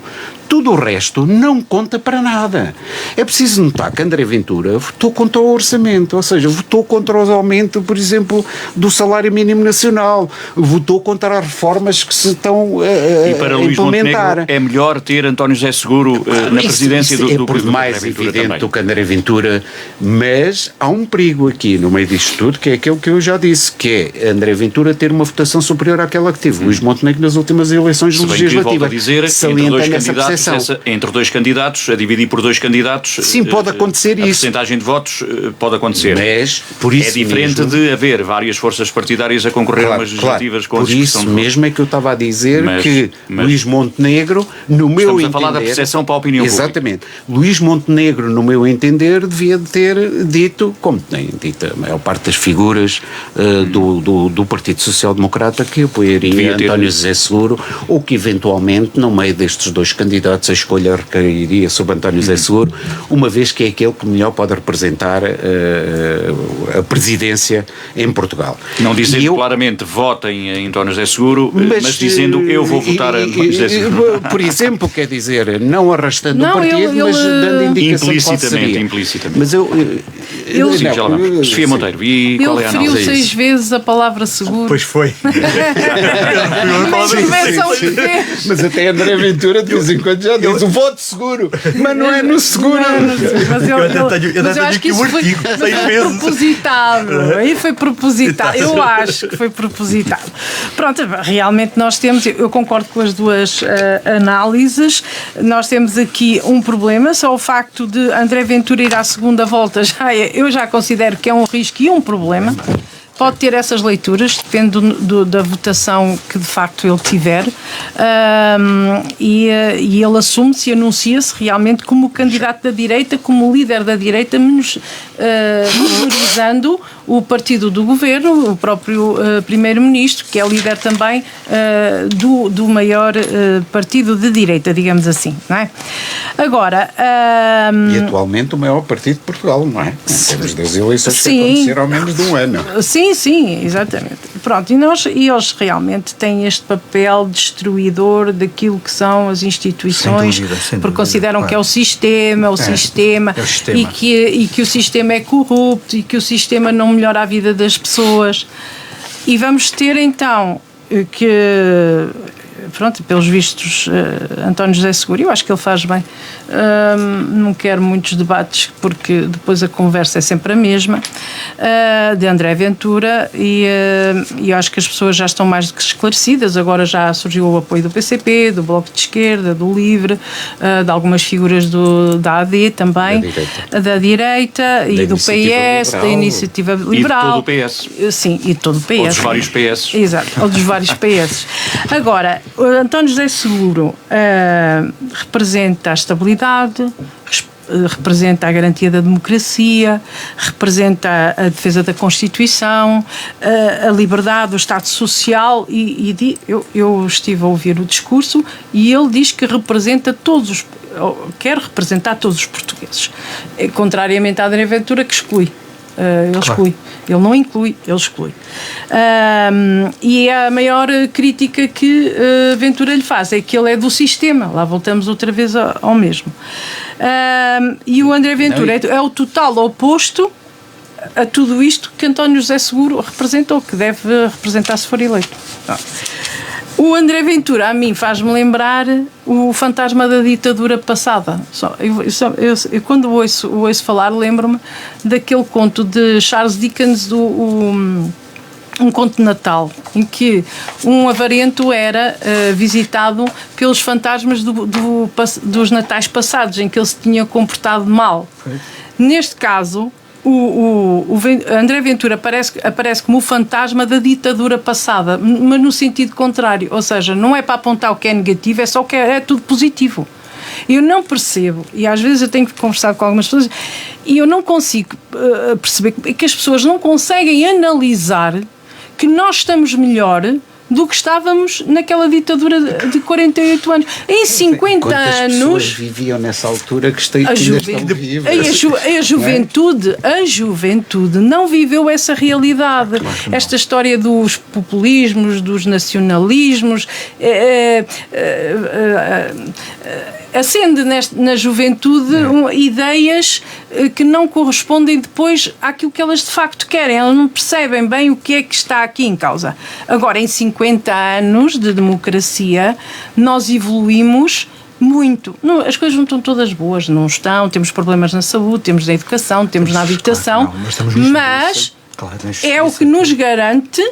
Tudo o resto não conta para nada. É preciso notar que André Ventura votou contra o orçamento, ou seja, votou contra o aumento, por exemplo, do salário mínimo nacional, votou contra as reformas que se estão e para Luís Montenegro é melhor ter António José Seguro na presidência do é por mais evidente do que André Ventura, mas há um perigo aqui no meio disto tudo, que é aquilo que eu já disse, que é André Ventura ter uma votação superior àquela que teve Luís Montenegro nas últimas eleições legislativas. Salientando essa percepção. eleição. Entre dois candidatos, a dividir por dois candidatos. Sim, pode acontecer isso. A percentagem de votos pode acontecer. Mas, por isso é diferente mesmo, de haver várias forças partidárias a concorrer a umas legislativas com a discussão. Por isso mesmo é que eu estava a dizer que Luís Montenegro, no meu entender... Estamos a falar da percepção para a opinião pública. Exatamente. Luís Montenegro, no meu entender, devia ter dito, como tem dito a maior parte das figuras do Partido Social Democrata, que apoiaria António José Seguro, ou que eventualmente, no meio destes dois candidatos, a escolha recairia sobre António José Seguro, uma vez que é aquele que melhor pode representar a presidência em Portugal. Não dizendo claramente votem em António José Seguro, mas dizendo eu vou votar a António José Seguro. Por exemplo, quer dizer, não arrastando o partido, mas dando indicação de qual seria. Implicitamente. Mas Sofia Monteiro, e ele qual é a análise? Ele referiu 6 vezes a palavra seguro. Pois foi. Mas até André Ventura de vez em quando já diz o voto seguro, mas não é no seguro. Mas eu acho que isso foi propositado. Aí foi propositado. Eu acho que foi propositado. Pronto, realmente nós temos, eu concordo com as duas análises, nós temos aqui um problema, só o facto de André Ventura ir à segunda volta, eu já considero que é um risco e um problema. Pode ter essas leituras, depende da votação que de facto ele tiver, e ele assume-se e anuncia-se realmente como candidato da direita, como líder da direita, menorizando o partido do governo, o próprio primeiro-ministro, que é líder também do maior partido de direita, digamos assim, não é? Agora... E atualmente o maior partido de Portugal, não é? Em termos das eleições que aconteceram há menos de um ano. Sim, exatamente. Pronto, e eles realmente têm este papel destruidor daquilo que são as instituições, sem dúvida, porque consideram que é o sistema, e que o sistema é corrupto e que o sistema não melhora a vida das pessoas. E vamos ter então que... Pronto, pelos vistos, António José Seguro, eu acho que ele faz bem. Não quero muitos debates, porque depois a conversa é sempre a mesma, de André Ventura, e eu acho que as pessoas já estão mais do que esclarecidas. Agora já surgiu o apoio do PCP, do Bloco de Esquerda, do LIVRE, de algumas figuras da AD também, da direita e do PS, da Iniciativa Liberal. E de todo o PS. Sim, e de todo o PS. Ou dos vários PS. Exato, ou dos vários PS. Agora, António José Seguro representa a estabilidade, representa a garantia da democracia, representa a defesa da Constituição, a liberdade, o Estado Social, eu estive a ouvir o discurso e ele diz que quer representar todos os portugueses, contrariamente à André Ventura, que exclui. Ele exclui. Ele não inclui, ele exclui. E a maior crítica que Ventura lhe faz é que ele é do sistema. Lá voltamos outra vez ao mesmo. E o André Ventura é o total oposto a tudo isto que António José Seguro representa, ou que deve representar se for eleito. O André Ventura, a mim, faz-me lembrar o fantasma da ditadura passada. Eu quando ouço falar, lembro-me daquele conto de Charles Dickens, um conto de Natal, em que um avarento era visitado pelos fantasmas dos natais passados, em que ele se tinha comportado mal. Neste caso... O André Ventura aparece como o fantasma da ditadura passada, mas no sentido contrário, ou seja, não é para apontar o que é negativo, é só o que é tudo positivo. Eu não percebo, e às vezes eu tenho que conversar com algumas pessoas, e eu não consigo perceber que as pessoas não conseguem analisar que nós estamos melhor do que estávamos naquela ditadura de 48 anos. Em 50 Quantas anos... pessoas viviam nessa altura que estão vivas? A juventude não viveu essa realidade. Claro, esta história dos populismos, dos nacionalismos... acende na juventude ideias que não correspondem depois àquilo que elas de facto querem. Elas não percebem bem o que é que está aqui em causa. Agora, em 50 anos de democracia, nós evoluímos muito. Não, as coisas não estão todas boas, não estão. Temos problemas na saúde, temos na educação, temos na habitação, mas é o que nos garante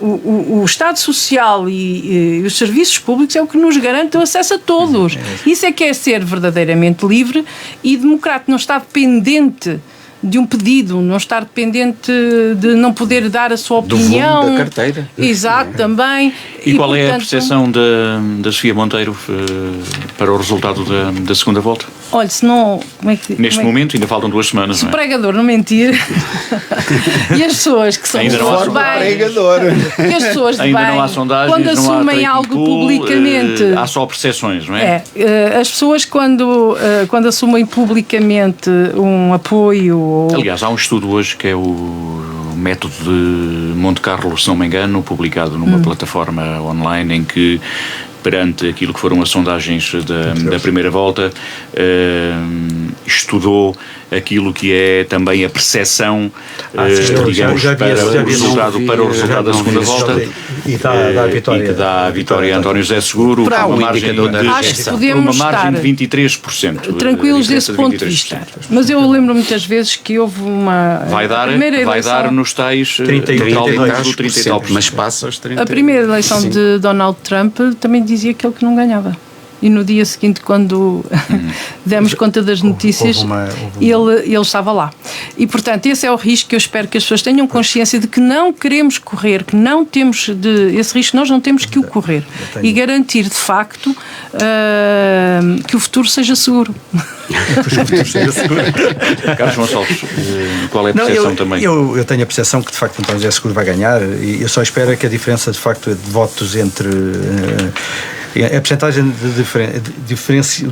o Estado Social e os serviços públicos é o que nos garante o acesso a todos. Isso é que é ser verdadeiramente livre e democrático, não estar dependente de um pedido, não estar dependente de não poder dar a sua opinião. Do volume da carteira. Exato, também. E qual é a percepção da Sofia Monteiro para o resultado da segunda volta? Olha, se não... Neste momento, ainda faltam 2 semanas, se não é? o pregador não mentir e as pessoas que são ainda pessoas não há bem... E as pessoas de ainda bem, não há sondagens, quando não assumem há algo pool, publicamente... há só percepções, não é? As pessoas quando assumem publicamente um apoio... Aliás, há um estudo hoje que é o método de Monte Carlo, se não me engano, publicado numa plataforma online em que, perante aquilo que foram as sondagens da primeira volta, estudou aquilo que é também a percepção, digamos, para o resultado da segunda volta, e dá a vitória. e que dá a vitória a António José Seguro Para com um uma margem Acho que podemos uma margem estar de 23%. tranquilos desse ponto de vista. Mas eu lembro muitas vezes que houve uma... Vai dar nos tais 30 e tal, mas passa aos 30%. A primeira eleição de Donald Trump também dizia que ele que não ganhava. E no dia seguinte, quando demos conta das notícias, ele estava lá. E, portanto, esse é o risco que eu espero que as pessoas tenham consciência de que não queremos correr, que não temos esse risco, nós não temos que o correr. E garantir, de facto, que o futuro seja seguro. Carlos Gonçalves, qual é a percepção também? Eu tenho a percepção que, de facto, António José Seguro vai ganhar, e eu só espero que a diferença, de facto, de votos entre... a percentagem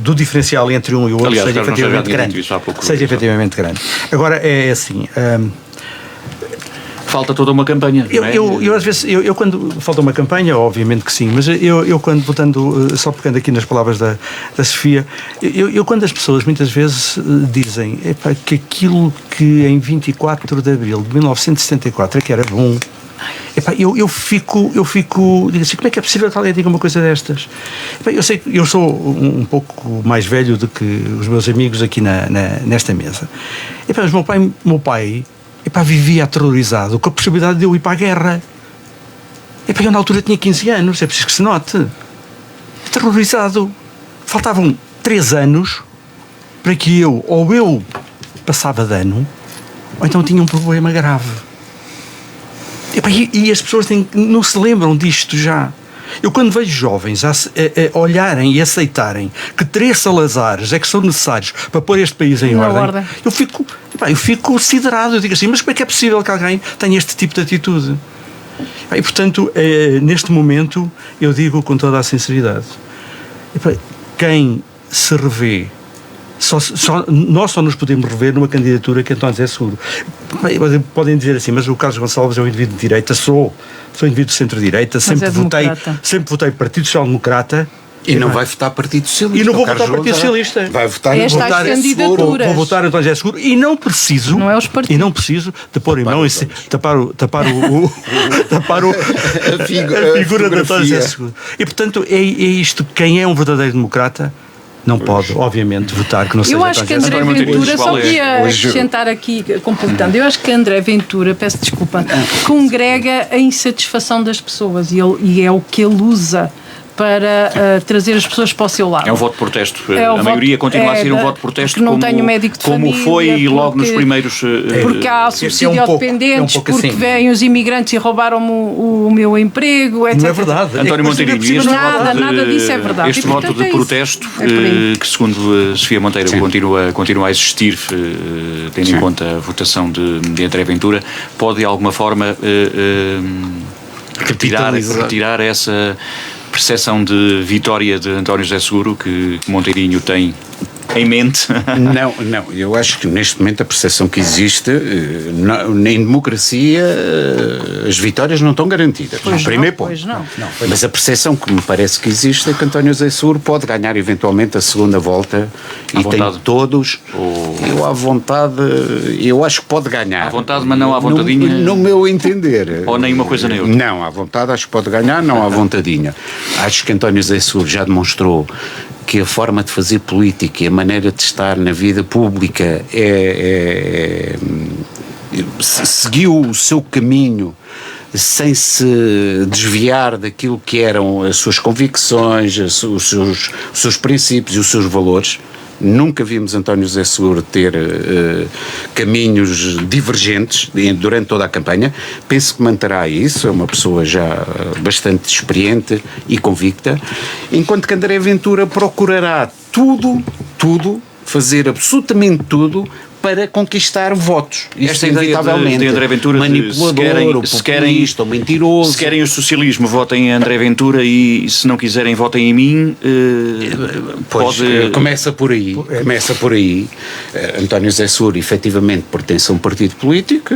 do diferencial entre um e o outro seja efetivamente grande. Seja efetivamente grande. Agora, é assim... falta toda uma campanha, não é? Eu às vezes, quando falta uma campanha, obviamente que sim, mas eu quando, voltando, só pegando aqui nas palavras da Sofia, eu quando as pessoas muitas vezes dizem que aquilo que em 24 de Abril de 1974 é que era bom, eu fico, digo assim, como é que é possível que alguém diga uma coisa destas? Eu sei que eu sou um pouco mais velho do que os meus amigos aqui nesta mesa. Mas meu pai vivia aterrorizado com a possibilidade de eu ir para a guerra. Eu na altura tinha 15 anos, é preciso que se note. Aterrorizado. Faltavam 3 anos para que eu passava de ano, ou então tinha um problema grave. E as pessoas não se lembram disto já. Eu quando vejo jovens a olharem e aceitarem que 3 Salazares é que são necessários para pôr este país em ordem, eu fico siderado. Eu digo assim, mas como é que é possível que alguém tenha este tipo de atitude? E portanto, neste momento, eu digo com toda a sinceridade, quem se revê, nós só nos podemos rever numa candidatura que António José Seguro. Podem dizer assim, mas o Carlos Gonçalves é um indivíduo de direita, sou indivíduo de centro-direita, sempre votei Partido Social Democrata. E não vai votar Partido Socialista. E não vou votar Partido Socialista. Vai votar candidaturas. Vou votar António José Seguro e não preciso. Não é os partidos. E não preciso de pôr em mão tapar a figura de António José Seguro. E portanto é isto. Quem é um verdadeiro democrata não pode, obviamente, votar que não seja. Eu acho que André Ventura, só queria acrescentar aqui, completando, eu acho que André Ventura, peço desculpa, congrega a insatisfação das pessoas e é o que ele usa para trazer as pessoas para o seu lado. É um voto de protesto. A maioria continua a ser um voto de protesto, porque não tenho médico de como família, foi logo nos primeiros... Porque há subsídio aos dependentes, porque assim. vêm os imigrantes e roubaram-me o emprego, etc. Não é verdade. António Monteirinho, nada disso é verdade. Este voto de protesto, que segundo Sofia Monteiro continua a existir, tendo em conta a votação de André Ventura, pode de alguma forma retirar essa percepção de vitória de António José Seguro que Monteirinho tem em mente? Não, eu acho que neste momento a percepção que existe em democracia as vitórias não estão garantidas. Primeiro ponto. Mas a percepção que me parece que existe é que António José Seguro pode ganhar eventualmente a segunda volta e tem todos. Eu à vontade, eu acho que pode ganhar. À vontade, mas não à vontadinha? No meu entender. Ou nem uma coisa nem outra? Não, à vontade acho que pode ganhar, não à vontadinha. Acho que António José Seguro já demonstrou que a forma de fazer política e a maneira de estar na vida pública seguiu o seu caminho sem se desviar daquilo que eram as suas convicções, os seus princípios e os seus valores. Nunca vimos António José Seguro ter caminhos divergentes durante toda a campanha. Penso que manterá isso, é uma pessoa já bastante experiente e convicta, enquanto que André Ventura procurará fazer absolutamente tudo para conquistar votos. Esta ideia de André Ventura manipulador, populista, mentiroso. Se querem o socialismo, votem em André Ventura, e se não quiserem, votem em mim. Começa por aí. António José Seguro efetivamente pertence a um partido político,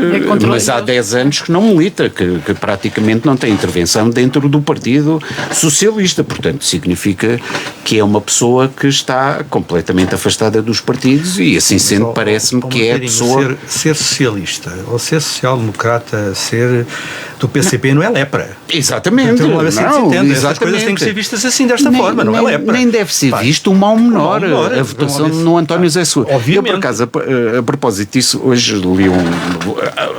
mas há 10 anos que não milita, que praticamente não tem intervenção dentro do Partido Socialista. Portanto, significa que é uma pessoa que está completamente afastada dos partidos, e assim sendo, parece que é a pessoa... Ser socialista ou ser social-democrata, ser do PCP não é lepra. Exatamente. Então, essas coisas têm que ser vistas assim, desta forma, não é lepra. Nem deve ser visto um mal menor a votação no António José Seguro. Eu, por acaso, a propósito disso, hoje li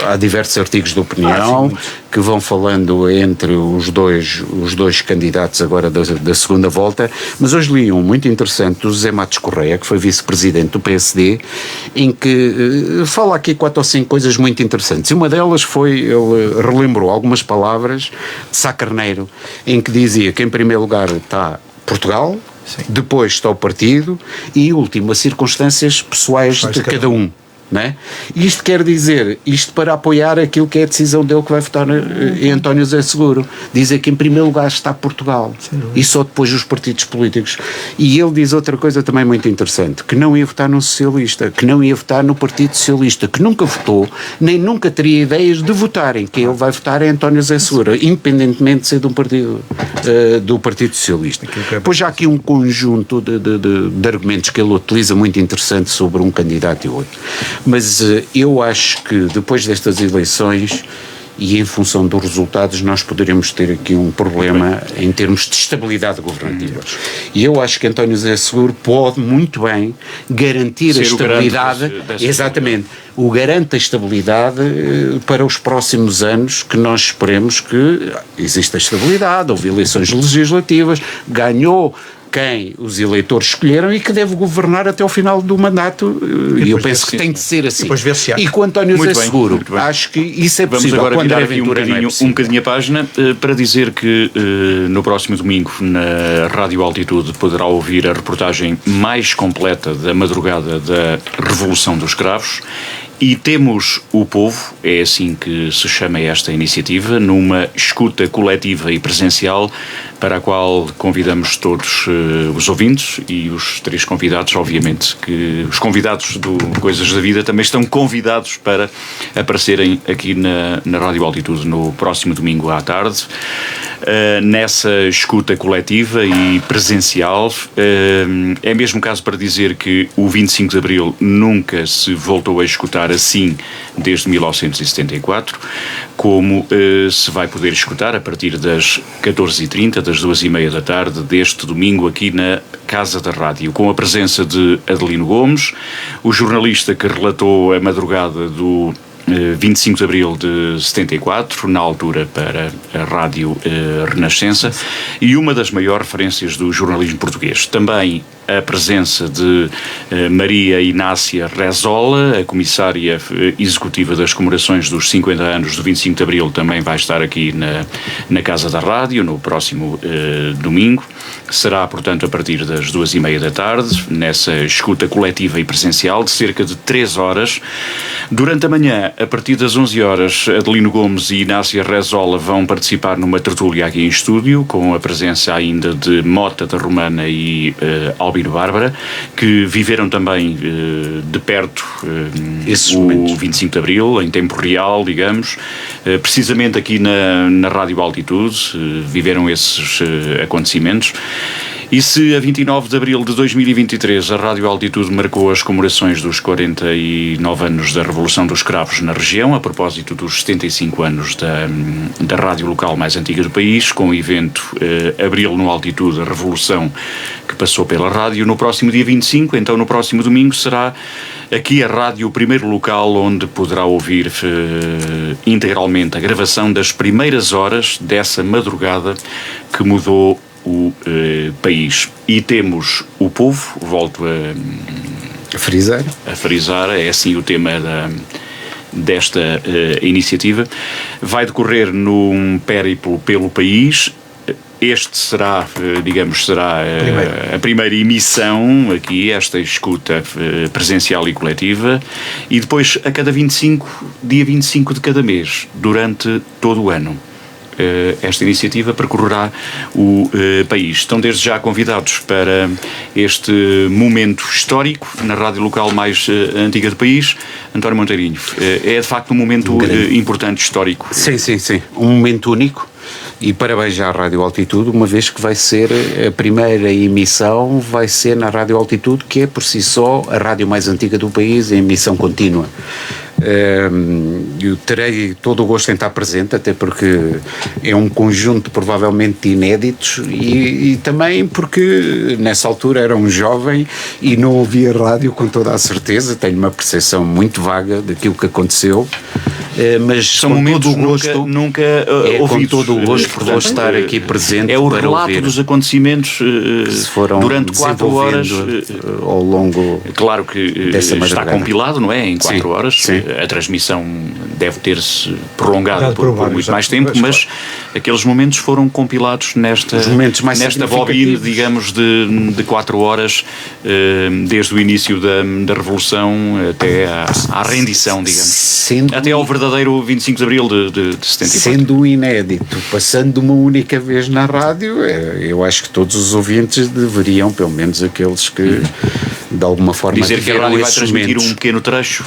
há diversos artigos de opinião que vão falando entre os dois candidatos agora da segunda volta, mas hoje li um muito interessante do José Matos Correia, que foi vice-presidente do PSD, em que fala aqui 4 ou 5 coisas muito interessantes. E uma delas foi, ele relembrou algumas palavras de Sá Carneiro, em que dizia que em primeiro lugar está Portugal, depois está o partido e último as circunstâncias pessoais de cada um. Não é? Isto quer dizer, isto para apoiar aquilo que é a decisão dele que vai votar em António José Seguro, dizer que em primeiro lugar está Portugal e só depois os partidos políticos. E ele diz outra coisa também muito interessante, que não ia votar num socialista, que não ia votar no Partido Socialista, que nunca votou, nem nunca teria ideias de votarem, que ele vai votar em António José Seguro, independentemente de ser de um partido, do Partido Socialista. Pois há aqui um conjunto de argumentos que ele utiliza muito interessante sobre um candidato e outro. Mas eu acho que depois destas eleições e em função dos resultados nós poderemos ter aqui um problema em termos de estabilidade governativa. E eu acho que António José Seguro pode muito bem garantir a estabilidade, exatamente, o garante a estabilidade para os próximos anos, que nós esperemos que exista estabilidade, houve eleições legislativas, ganhou quem os eleitores escolheram e que deve governar até ao final do mandato, e eu penso que tem de ser assim. E com António José Seguro, acho que isso é possível. Vamos agora virar aqui um bocadinho a página para dizer que no próximo domingo na Rádio Altitude poderá ouvir a reportagem mais completa da madrugada da Revolução dos Cravos. E temos o povo, é assim que se chama esta iniciativa, numa escuta coletiva e presencial, para a qual convidamos todos os ouvintes e os 3 convidados, obviamente, que os convidados do Coisas da Vida também estão convidados para aparecerem aqui na Rádio Altitude no próximo domingo à tarde, nessa escuta coletiva e presencial. É mesmo caso para dizer que o 25 de Abril nunca se voltou a escutar assim desde 1974, como se vai poder escutar a partir das 14h30, das 2h30 da tarde deste domingo aqui na Casa da Rádio, com a presença de Adelino Gomes, o jornalista que relatou a madrugada do 25 de Abril de 74, na altura para a Rádio Renascença, e uma das maiores referências do jornalismo português. Também a presença de Maria Inácia Rezola, a comissária executiva das comemorações dos 50 anos do 25 de Abril, também vai estar aqui na Casa da Rádio no próximo domingo. Será, portanto, a partir das 2h30 da tarde, nessa escuta coletiva e presencial de cerca de 3 horas. Durante a manhã, a partir das 11 horas, Adelino Gomes e Inácia Rezola vão participar numa tertúlia aqui em estúdio, com a presença ainda de Mota da Romana e Albino Bárbara, que viveram também de perto o 25 de Abril, em tempo real, digamos, precisamente aqui na Rádio Altitude, viveram esses acontecimentos. E se a 29 de abril de 2023 a Rádio Altitude marcou as comemorações dos 49 anos da Revolução dos Cravos na região, a propósito dos 75 anos da rádio local mais antiga do país, com o evento Abril no Altitude, a Revolução que passou pela rádio, no próximo dia 25, então no próximo domingo, será aqui a rádio o primeiro local onde poderá ouvir integralmente a gravação das primeiras horas dessa madrugada que mudou o país. E temos o povo, volto a frisar, é assim o tema desta iniciativa. Vai decorrer num périplo pelo país. Este será, a primeira emissão aqui, esta escuta presencial e coletiva, e depois a cada dia 25 de cada mês, durante todo o ano. Esta iniciativa percorrerá o país. Estão desde já convidados para este momento histórico na rádio local mais antiga do país. António Monteirinho, é de facto um momento importante, histórico. Sim. Um momento único. E parabéns à Rádio Altitude, uma vez que vai ser a primeira emissão, vai ser na Rádio Altitude, que é por si só a rádio mais antiga do país, em emissão contínua. Eu terei todo o gosto em estar presente, até porque é um conjunto provavelmente de inéditos e também porque nessa altura era um jovem e não ouvia rádio com toda a certeza, tenho uma percepção muito vaga daquilo que aconteceu. Mas são momentos nunca ouvidos. Com todo o gosto por vou estar aqui presente. É o relato dos acontecimentos durante 4 horas ao longo. Claro que está compilado, não é? Em 4 horas. Sim. A transmissão deve ter-se prolongado por muito mais tempo, mas aqueles momentos foram compilados nesta bobina, digamos, de 4 horas, desde o início da Revolução até à rendição, digamos. Até ao verdadeiro 25 de Abril de 74. Sendo inédito, passando uma única vez na rádio, eu acho que todos os ouvintes deveriam, pelo menos aqueles que de alguma forma dizer que a rádio vai transmitir momentos. Um pequeno trecho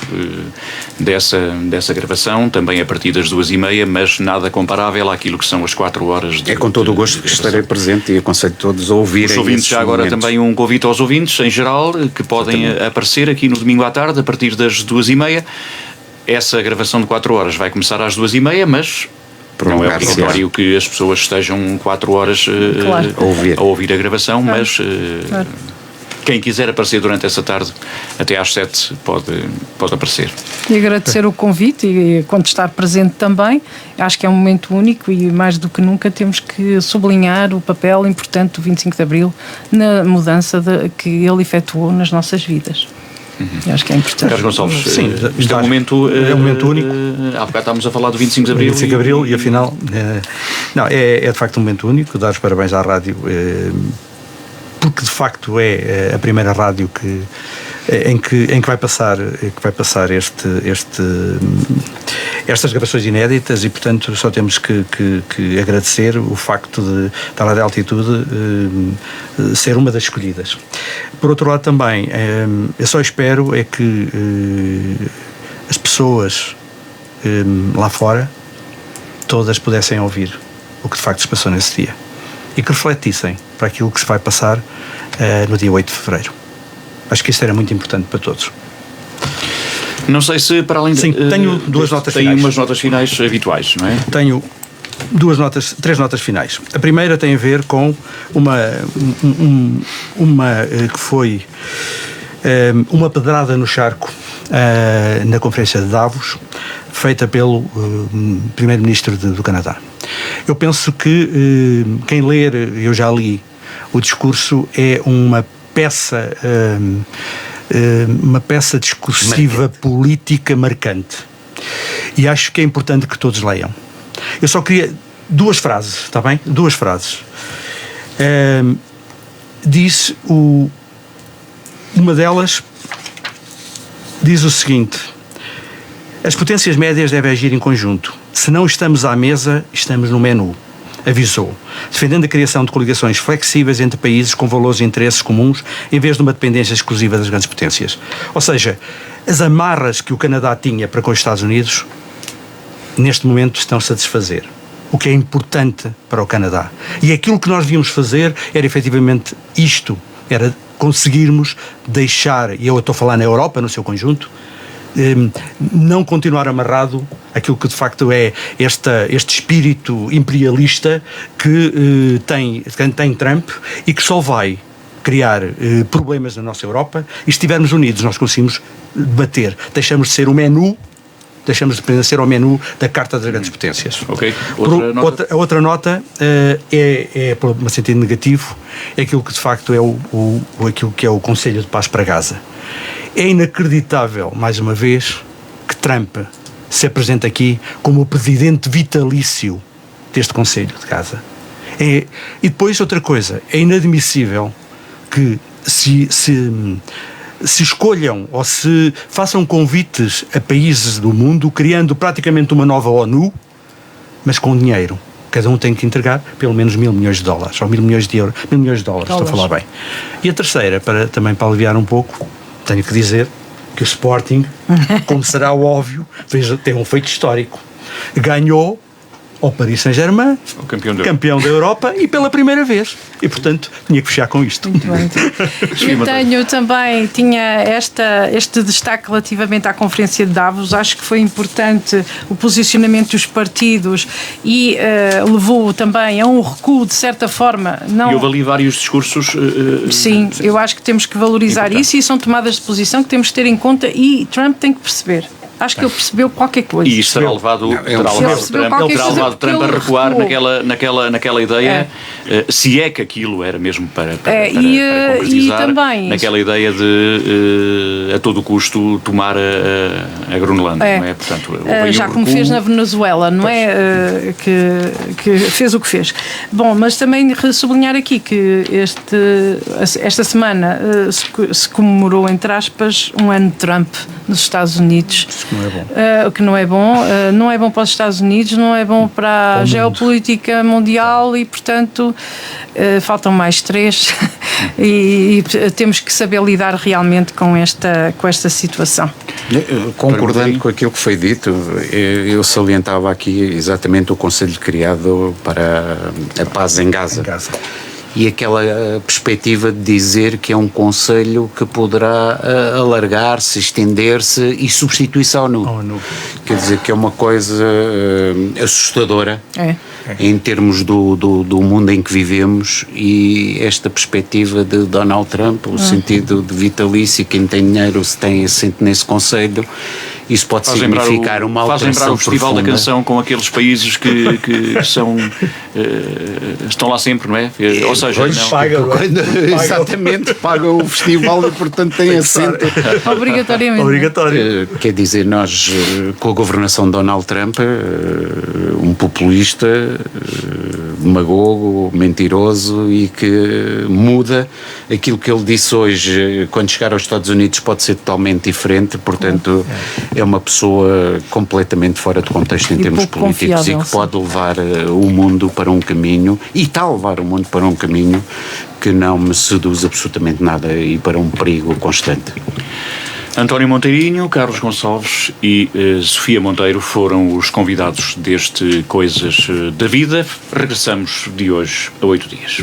dessa gravação, também a partir das 2h30, mas nada comparável àquilo que são as 4 horas é com todo o gosto que estarei presente e aconselho todos a ouvirem. Os ouvintes, já agora momentos. Também um convite aos ouvintes em geral, que podem aparecer aqui no domingo à tarde, a partir das 2h30. Essa gravação de 4 horas vai começar às 2h30, mas não é obrigatório que as pessoas estejam 4 horas a ouvir a gravação, mas quem quiser aparecer durante essa tarde, até às 7, pode aparecer. E agradecer o convite e quando estar presente também. Acho que é um momento único e mais do que nunca temos que sublinhar o papel importante do 25 de Abril na mudança que ele efetuou nas nossas vidas. Acho que é importante. Carlos Gonçalves, sim, este é um momento único. Há bocado estávamos a falar do 25 de Abril. 25 de Abril e afinal, é de facto um momento único. Dar os parabéns à rádio, porque de facto é a primeira rádio em que vai passar estas gravações inéditas e, portanto, só temos que agradecer o facto da Rádio Altitude ser uma das escolhidas. Por outro lado também, eu só espero é que as pessoas lá fora todas pudessem ouvir o que de facto se passou nesse dia e que refletissem para aquilo que se vai passar no dia 8 de fevereiro. Acho que isso era muito importante para todos. Não sei se para além de... Sim, tenho duas notas finais. Tem umas notas finais habituais, não é? Tenho três notas finais. A primeira tem a ver com uma que foi uma pedrada no charco na Conferência de Davos, feita pelo Primeiro-Ministro do Canadá. Eu penso que quem ler, eu já li, o discurso é uma peça discursiva política marcante. E acho que é importante que todos leiam. Eu só queria 2 frases, está bem? 2 frases. Uma delas diz o seguinte: as potências médias devem agir em conjunto. Se não estamos à mesa, estamos no menu. Avisou, defendendo a criação de coligações flexíveis entre países com valores e interesses comuns, em vez de uma dependência exclusiva das grandes potências. Ou seja, as amarras que o Canadá tinha para com os Estados Unidos, neste momento, estão-se a desfazer. o que é importante para o Canadá. E aquilo que nós devíamos fazer era efetivamente isto, era conseguirmos deixar, e eu estou a falar na Europa no seu conjunto, não continuar amarrado àquilo que de facto é este espírito imperialista que tem Trump e que só vai criar problemas na nossa Europa, e se estivermos unidos nós conseguimos debater, deixamos de ser o menu, deixamos de pertencer ao menu da Carta das Grandes Potências. Ok. A outra nota é por um sentido negativo, é aquilo que de facto é aquilo que é o Conselho de Paz para Gaza. É inacreditável, mais uma vez, que Trump se apresenta aqui como o presidente vitalício deste Conselho de Gaza. E depois outra coisa, é inadmissível que se escolham ou se façam convites a países do mundo, criando praticamente uma nova ONU, mas com dinheiro. Cada um tem que entregar pelo menos $1.000 milhões, ou $1.000 milhões de euros, $1.000 milhões, estou a falar bem. E a terceira, também para aliviar um pouco, tenho que dizer que o Sporting, como será óbvio, tem um feito histórico. Ganhou ao Paris Saint-Germain, campeão da Europa, e pela primeira vez. E, portanto, tinha que fechar com isto. Muito bem. Tinha este destaque relativamente à Conferência de Davos. Acho que foi importante o posicionamento dos partidos e levou também a um recuo, de certa forma. E houve ali vários discursos. Sim, eu acho que temos que valorizar isso, e são tomadas de posição que temos que ter em conta, e Trump tem que perceber. Acho que ele percebeu qualquer coisa. E isto terá levado Trump a recuar naquela ideia, se é que aquilo era mesmo para concretizar, também naquela ideia de a todo custo tomar a Groenlândia, não é? Portanto, já como fez na Venezuela, não é? Que fez o que fez. Bom, mas também sublinhar aqui que esta semana se comemorou, entre aspas, um ano de Trump nos Estados Unidos. O que não é bom. Não é bom para os Estados Unidos, não é bom para a geopolítica mundial, e, portanto, faltam mais 3 e temos que saber lidar realmente com esta situação. Concordando com aquilo que foi dito, eu salientava aqui exatamente o conselho criado para a paz em Gaza. E aquela perspectiva de dizer que é um conselho que poderá alargar-se, estender-se e substituir-se à ONU. Quer dizer que é uma coisa assustadora em termos do mundo em que vivemos, e esta perspectiva de Donald Trump, o sentido de vitalício, quem tem dinheiro se sente nesse conselho. Isso pode significar uma alteração. Faz lembrar o Festival da Canção com aqueles países que são, estão lá sempre, não é? Ou seja, exatamente, pagam o festival e, portanto, têm assento. Obrigatoriamente. Obrigatório. Quer dizer, nós, com a governação de Donald Trump, um populista, demagogo, mentiroso, e que muda aquilo que ele disse hoje, quando chegar aos Estados Unidos pode ser totalmente diferente, portanto é uma pessoa completamente fora de contexto em termos políticos, e que pode levar o mundo para um caminho, e está a levar o mundo para um caminho que não me seduz absolutamente nada, e para um perigo constante. António Monteirinho, Carlos Gonçalves e Sofia Monteiro foram os convidados deste Coisas da Vida. Regressamos de hoje a 8 dias.